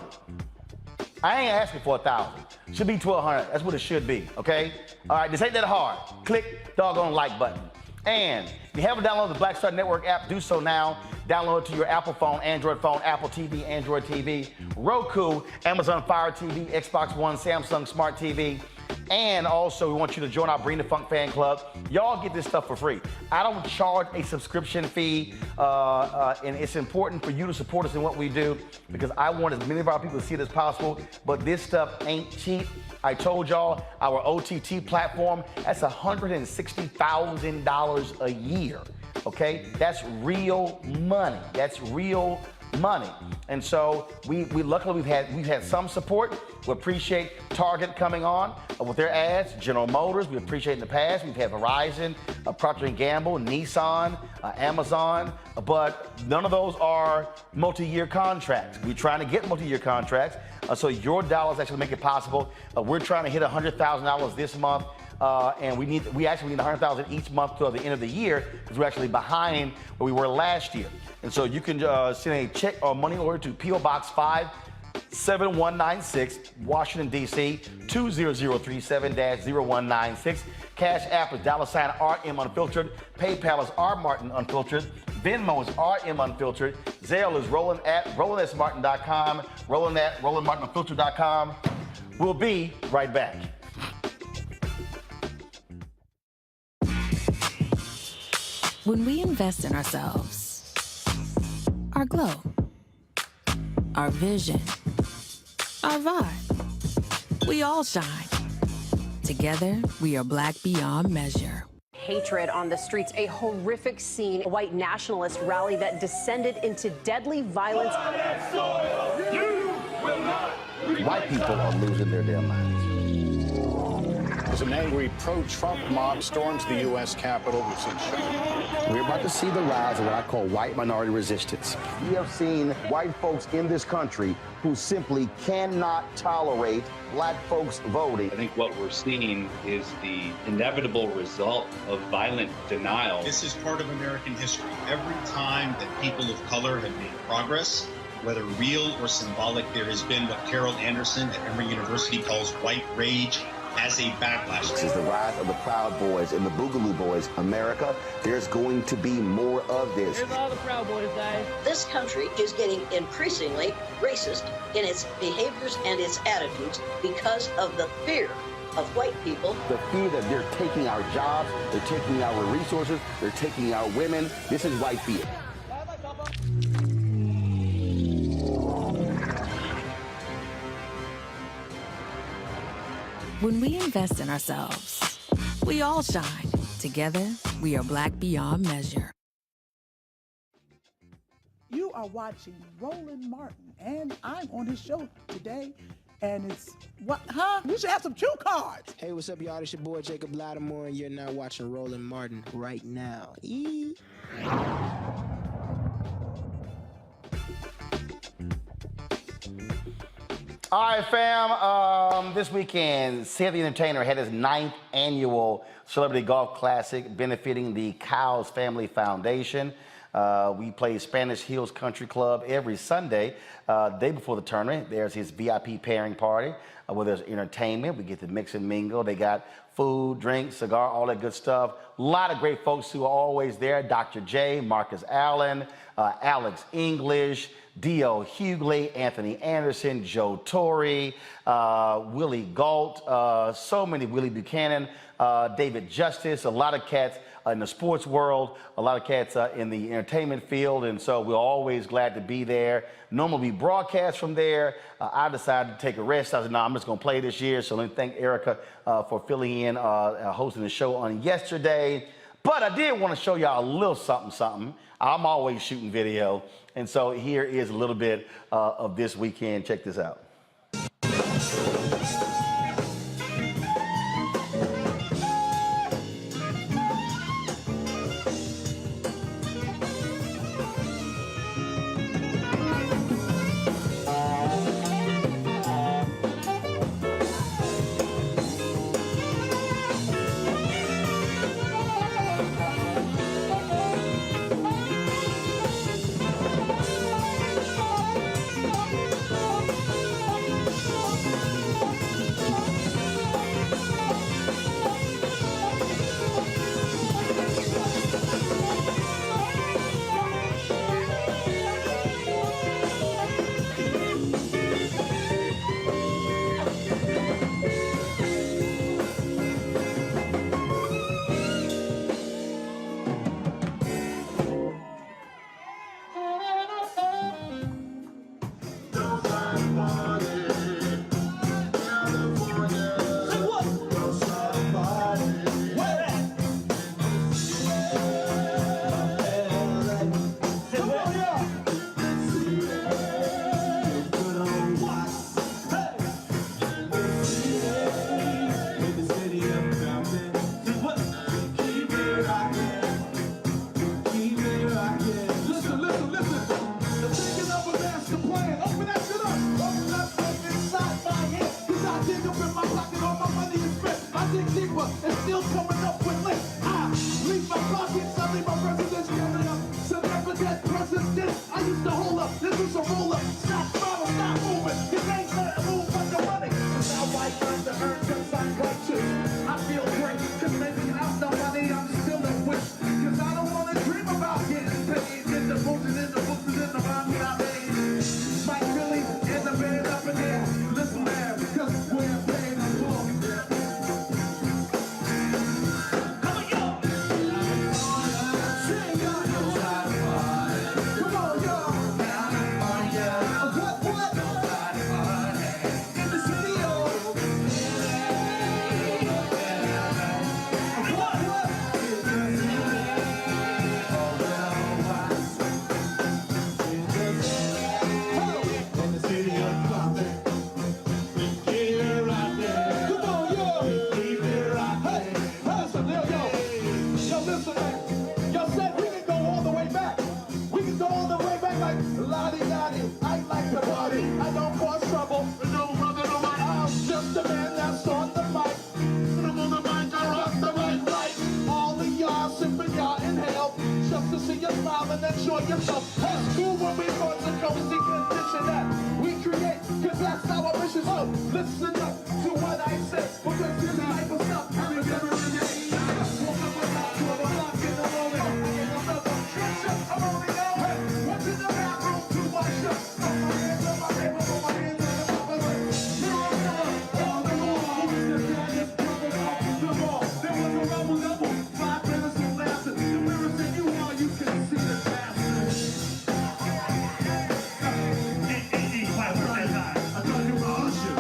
I ain't asking for 1,000. Should be 1,200. That's what it should be, okay? All right, this ain't that hard. Click doggone like button. And if you haven't downloaded the Black Star Network app, do so now. Download it to your Apple phone, Android phone, Apple TV, Android TV, Roku, Amazon Fire TV, Xbox One, Samsung Smart TV. And also, we want you to join our Bring the Funk fan club. Y'all get this stuff for free. I don't charge a subscription fee, and it's important for you to support us in what we do because I want as many of our people to see it as possible, but this stuff ain't cheap. I told y'all our OTT platform, that's $160,000 a year, okay? That's real money. That's real money. And so we luckily we've had some support. We appreciate Target coming on with their ads, General Motors, we appreciate in the past. We've had Verizon, Procter & Gamble, Nissan, Amazon, but none of those are multi-year contracts. We're trying to get multi-year contracts, so your dollars actually make it possible. We're trying to hit $100,000 this month. And we actually need $100,000 each month till the end of the year because we're actually behind where we were last year. And so you can send a check or money order to P.O. Box 57196, Washington, D.C. 20037-0196. Cash App is $RM Unfiltered. PayPal is RMartin Unfiltered. Venmo is RM Unfiltered. Zelle is roland@rolandsmartin.com. roland@rolandmartinunfiltered.com. We'll be right back. When we invest in ourselves, our glow, our vision, our vibe, we all shine. Together, we are black beyond measure. Hatred on the streets, a horrific scene, a white nationalist rally that descended into deadly violence. White people are losing their damn minds. As an angry pro-Trump mob storms the U.S. Capitol, we've seen We're about to see the rise of what I call white minority resistance. We have seen white folks in this country who simply cannot tolerate black folks voting. I think what we're seeing is the inevitable result of violent denial. This is part of American history. Every time that people of color have made progress, whether real or symbolic, there has been what Carol Anderson at Emory University calls white rage as a backlash. This is the rise of the Proud Boys and the Boogaloo Boys. America, there's going to be more of this. Here's all the Proud Boys, guys. This country is getting increasingly racist in its behaviors and its attitudes because of the fear of white people. The fear that they're taking our jobs, they're taking our resources, they're taking our women. This is white fear. When we invest in ourselves, we all shine. Together, we are Black beyond measure. You are watching Roland Martin, and I'm on his show today. And it's, what, huh? We should have some cue cards. Hey, what's up, y'all? It's your boy, Jacob Lattimore, and you're now watching Roland Martin right now. All right, fam. This weekend, Sid the Entertainer had his 9th annual Celebrity Golf Classic benefiting the Cowles Family Foundation. We play Spanish Hills Country Club every Sunday. Day before the tournament, there's his VIP pairing party where there's entertainment. We get to mix and mingle. They got food, drink, cigar, all that good stuff. A lot of great folks who are always there. Dr. J, Marcus Allen, Alex English, D.O. Hughley, Anthony Anderson, Joe Torre, Willie Galt, so many, Willie Buchanan, David Justice, a lot of cats in the sports world, a lot of cats in the entertainment field, and so we're always glad to be there. Normally we broadcast from there. I decided to take a rest. I said, no, I'm just going to play this year, so let me thank Erica for filling in, hosting the show on yesterday. But I did want to show y'all a little something. I'm always shooting video, and so here is a little bit of this weekend. Check this out. like lottie-dottie. I like to party. I don't cause trouble. No brother, no man. I'm just a man that's on the mic. I'm on the mic, I rock the mic right. All of y'all sipping, y'all inhale. Just to see you smile and enjoy yourself. That's cool when we cause a cozy condition that we create. Cause that's our mission. So listen up to what I say. Because this life of stuff happens every day. Woke up about 12 o'clock in the morning. I get another catch up. I'm only going. Hey, what's in the bathroom to wash up? Put my hands on my table, put my hands on the top of it. Mirror, on the wall. Who's the baddest brother off the ball? There was a rebel double. 5 minutes of laughter. The mirror said you are, you can see the bastard. I thought you were Usher.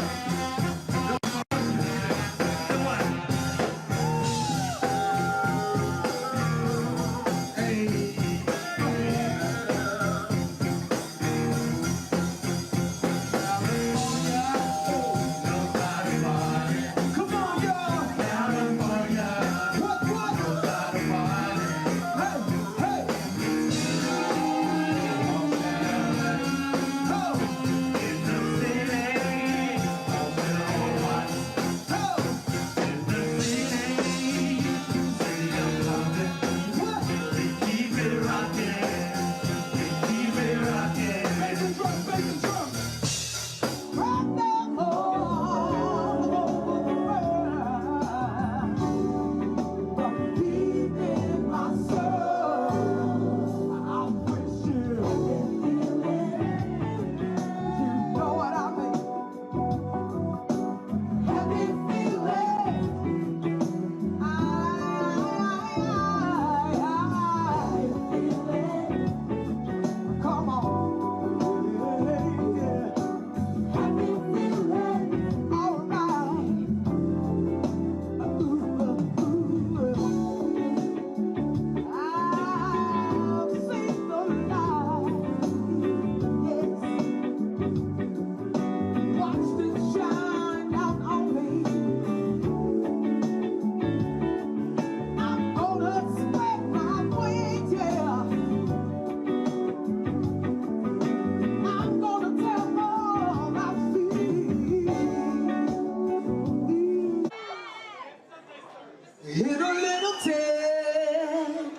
Hit a little tail,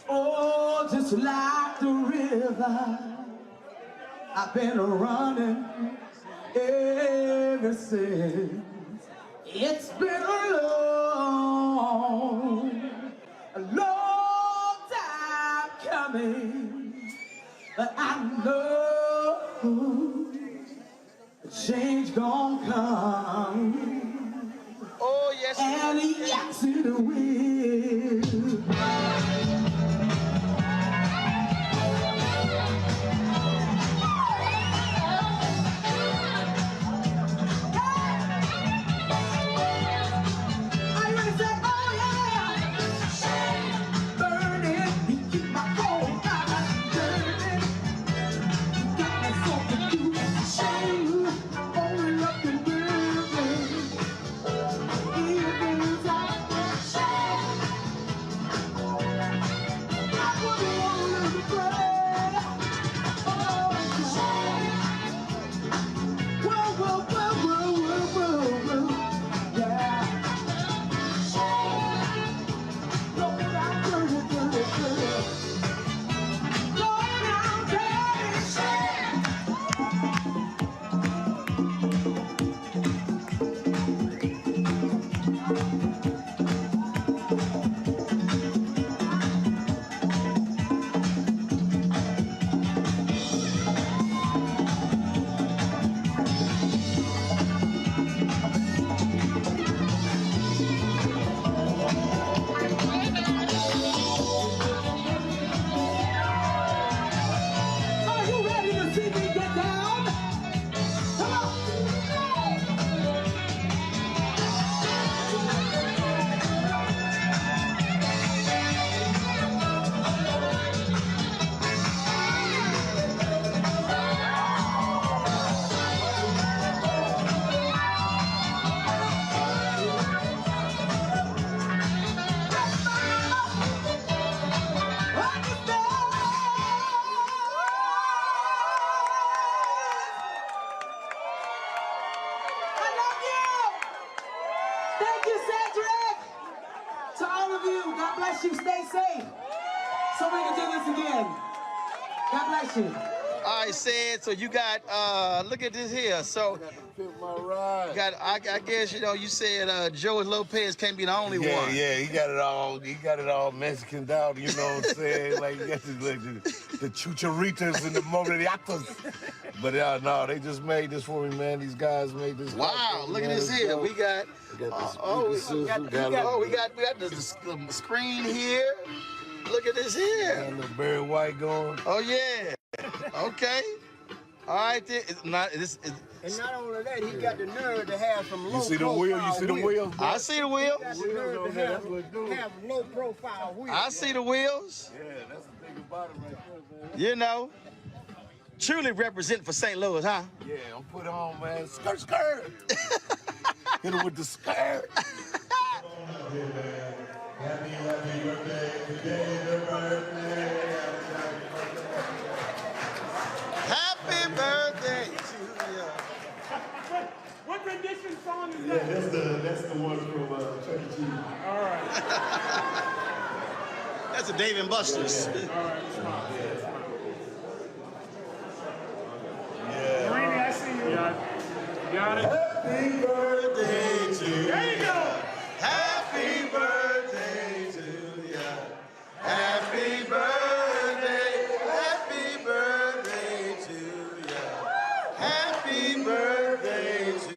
oh, just like the river. I've been running ever since. It's been a long time coming, but I know a change gon' come. Oh, yes. And yes, it will. God bless you. All right, Sid, so you got, look at this here. So, you got, I guess, you know, you said Joey Lopez can't be the only one. Yeah, he got it all Mexican down, you know what I'm saying? Like, you got the chucharitas and the morellatas. But no, they just made this for me, man. These guys made this. Wow, look at this here. We got, we got the screen here. Look at this here. And the Barry White going. Oh, yeah. Okay. All right, then. And not only that, he got the nerve to have some low You see the wheel? You see the wheel? I see the wheel. He got the nerve to have low profile wheels. I see the wheels. Yeah, that's the thing about it right there, man. You know, truly representing for St. Louis, huh? Yeah, I'm put on, man. Skirt, skirt. Hit him with the skirt. Happy birthday, today the birthday. Happy birthday to you. What rendition song is that? Yeah, that's the one from Chuck E. Cheese. All right. That's a Dave and Buster's. All right, smile. Yeah. Marini, I see you. Got it. Happy birthday to you. There you go. Happy birthday to you. Happy birthday. Happy birthday to you. Happy birthday to you.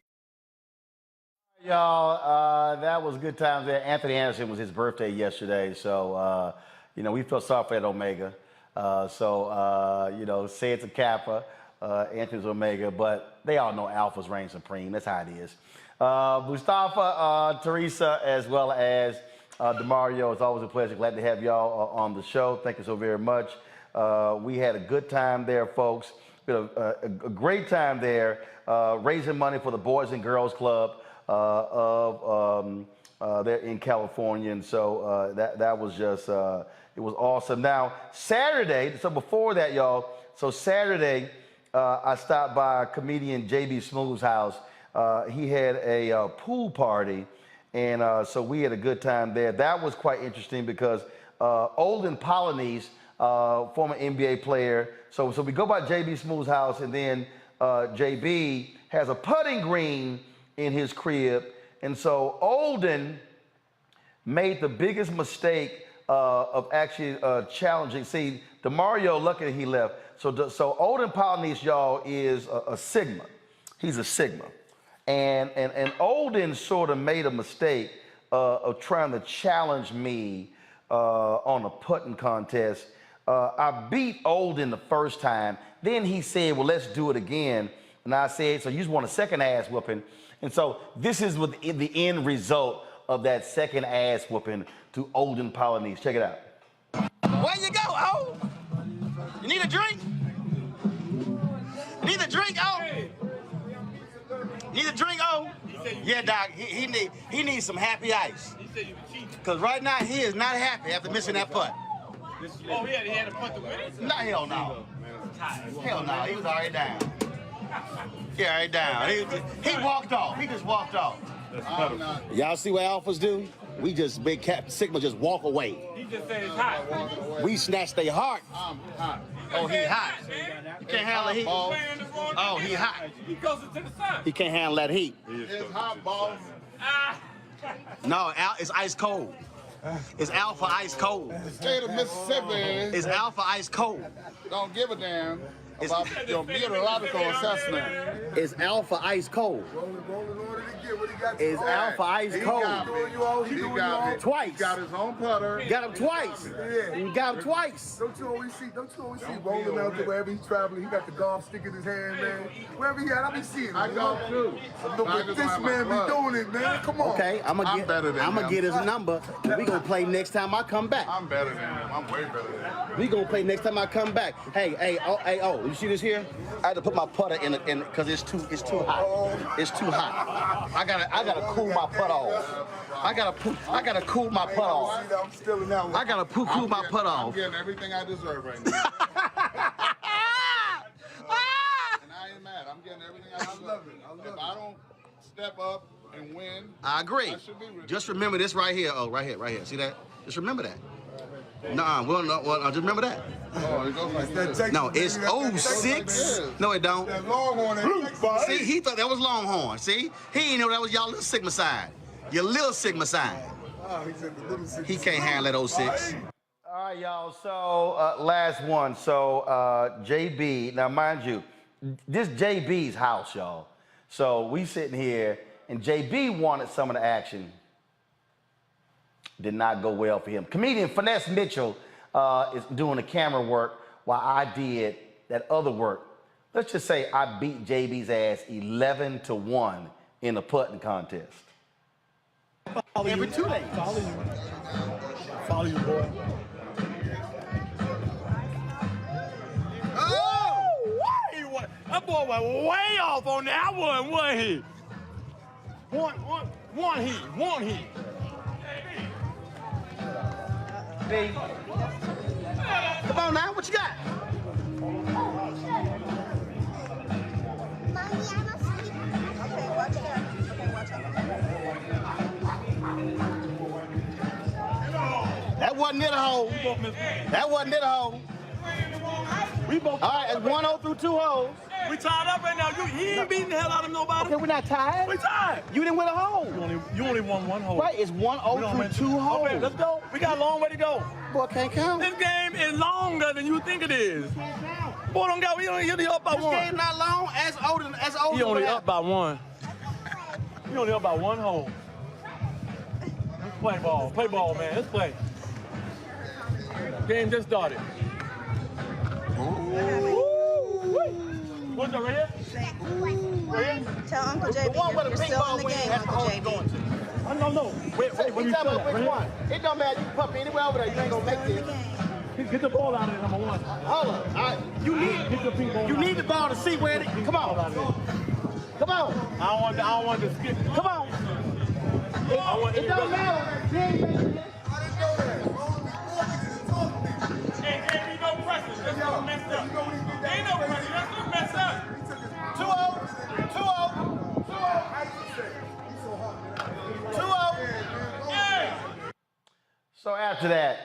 Y'all, that was good times there. Anthony Anderson was his birthday yesterday, so, you know, we feel sorry for that Omega. You know, say it's a Kappa, Anthony's Omega, but they all know Alpha's reign supreme. That's how it is. Mustafa, Teresa, as well as DeMario, it's always a pleasure. Glad to have y'all on the show. Thank you so very much. We had a good time there, folks. We had a great time there raising money for the Boys and Girls Club there in California. And so that was just, it was awesome. Now, Saturday, so before that, y'all, so Saturday, I stopped by comedian J.B. Smooth's house. He had a pool party, and so we had a good time there. That was quite interesting because Olden Polynice, former NBA player, so we go by J.B. Smooth's house, and then J.B. has a putting green in his crib, and so Olden made the biggest mistake of actually challenging. See, DeMario, lucky he left. So Olden Polynice, y'all, is a Sigma. He's a Sigma. And Olden sort of made a mistake of trying to challenge me on a putting contest. I beat Olden the first time. Then he said, well, let's do it again. And I said, so you just want a second ass whooping. And so this is what the end result of that second ass whooping to Olden Polynice. Check it out. Where you go, O? You need a drink? Need a drink, O? Need a drink, O? Yeah, Doc, he needs some happy ice. Because right now he is not happy after missing that putt. Oh, he had a putt to win it? No, hell no. Hell no, he was already down. He already down. He walked off. He just walked off. Y'all see what alphas do? We just, big Cap Sigma just walk away. He just said it's hot. We snatch their heart. I'm hot. Oh, he hot. You can't handle the heat. Oh, he hot. He goes into the sun. He can't handle that heat. It's hot, boss. No, it's ice cold. It's alpha ice cold. The state of Mississippi. It's alpha ice cold. Don't give a damn about your meteorological assessment. It's alpha ice cold. It's alpha ice cold. He got me. Twice. He got his own putter. Got him twice. Yeah. You got him twice. Don't you always see rolling out to wherever he's traveling? He got the golf stick in his hand, man. Wherever he at, I be seeing him. I golf too. But this man be doing it, man. Come on. Okay, I'm gonna get his number. We gonna play next time I come back. I'm better than him. I'm way better than him. We gonna play next time I come back. Hey, you see this here? I had to put my putter in because it's too hot. It's too hot. I gotta cool my putt off. I gotta cool my putt off. I'm still in that one. I gotta cool my putt off. I'm getting everything I deserve right now. And I ain't mad. I'm getting everything I deserve. I love it. If I don't step up and win, I agree. I should be ready. Just remember this right here. Oh, right here. See that? Just remember that. Nuh-uh. Well, just remember that. Oh, it goes like this. No, it's 06. No, it don't. That Longhorn ain't See, he thought that was Longhorn. See, he didn't know that was y'all little Sigma side. Your little Sigma side. Oh, he said the little Sigma He can't handle that 06. All right, y'all. So last one. So JB. Now, mind you, this JB's house, y'all. So we sitting here, and JB wanted some of the action. Did not go well for him. Comedian Finesse Mitchell is doing the camera work while I did that other work. Let's just say I beat JB's ass 11-1 in a putting contest. Every 2 days. Follow you, boy. Oh! That boy was way off on that one, wasn't he? One heat. Hey. Come on now, what you got? Okay, watch out. That wasn't near the hole. That wasn't near the hole. All right, it's 1-0 through 2 holes. We tied up right now. He ain't beating the hell out of nobody. Okay, we're not tied. We tied. You didn't win a hole. You only won one hole. Right, it's 1-0 through 2 holes. Okay, let's go. We got a long way to go. Boy, can't count. This game is longer than you think it is. Boy, don't got. We only up by one. This game not long. As old as He only up by one. He only up by one hole. Let's play ball. Play ball, man. Let's play. Game just started. What's the red? Tell Uncle JB you're still in the game, Uncle JB. No. Wait, when you tell me which one. It don't matter. You can pump anywhere over there. You ain't gonna make this. Get the ball out of there, number one. Hold on. All right. You need the ball to see where it is. Come on. Come on. I don't want to skip. Come on. It don't matter. You ain't making this. Hey, JB, no pressure. Let's go messed up. Ain't no pressure. Let's go messed up. 2-0. 2-0. 2-0. Hey! So after that,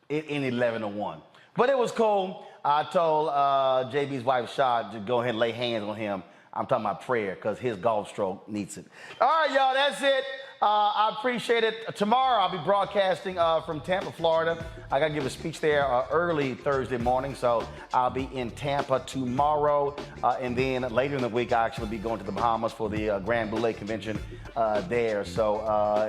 it ended 11-1. But it was cool. I told JB's wife, Shad, to go ahead and lay hands on him. I'm talking about prayer because his golf stroke needs it. All right, y'all, that's it. I appreciate it. Tomorrow I'll be broadcasting from Tampa, Florida. I got to give a speech there early Thursday morning, so I'll be in Tampa tomorrow. And then later in the week, I'll actually be going to the Bahamas for the Grand Boulay Convention there. So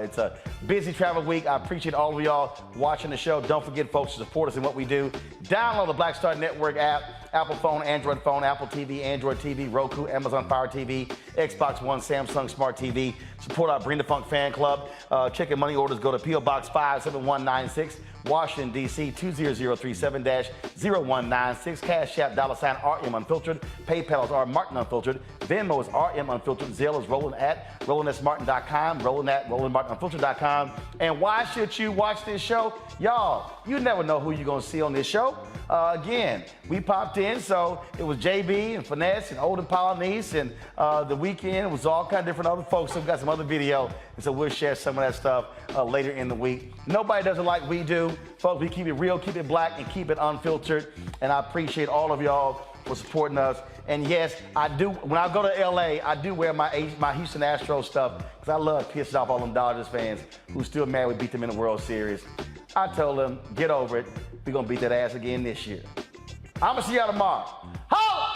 it's a busy travel week. I appreciate all of y'all watching the show. Don't forget, folks, to support us in what we do. Download the Black Star Network app. Apple phone, Android phone, Apple TV, Android TV, Roku, Amazon Fire TV, Xbox One, Samsung Smart TV. Support our Bring the Funk fan club. Check and money orders. Go to P.O. Box 57196, Washington, D.C. 20037-0196. Cash App, $RM Unfiltered. PayPal is R Martin Unfiltered. Venmo is RM Unfiltered. Zelle is Roland@RolandSMartin.com. Roland@RolandMartinUnfiltered.com. And why should you watch this show? Y'all, you never know who you're going to see on this show. Again, we popped in, so it was JB and Finesse and Olden Polynice, and the weekend was all kind of different other folks. So we got some other video, and so we'll share some of that stuff later in the week. Nobody does it like we do. Folks, we keep it real, keep it black, and keep it unfiltered. And I appreciate all of y'all for supporting us. And yes, I do, when I go to LA, I do wear my Houston Astros stuff, because I love pissing off all them Dodgers fans who still mad we beat them in the World Series. I told them, get over it. We're going to beat that ass again this year. I'm going to see y'all tomorrow. Holla!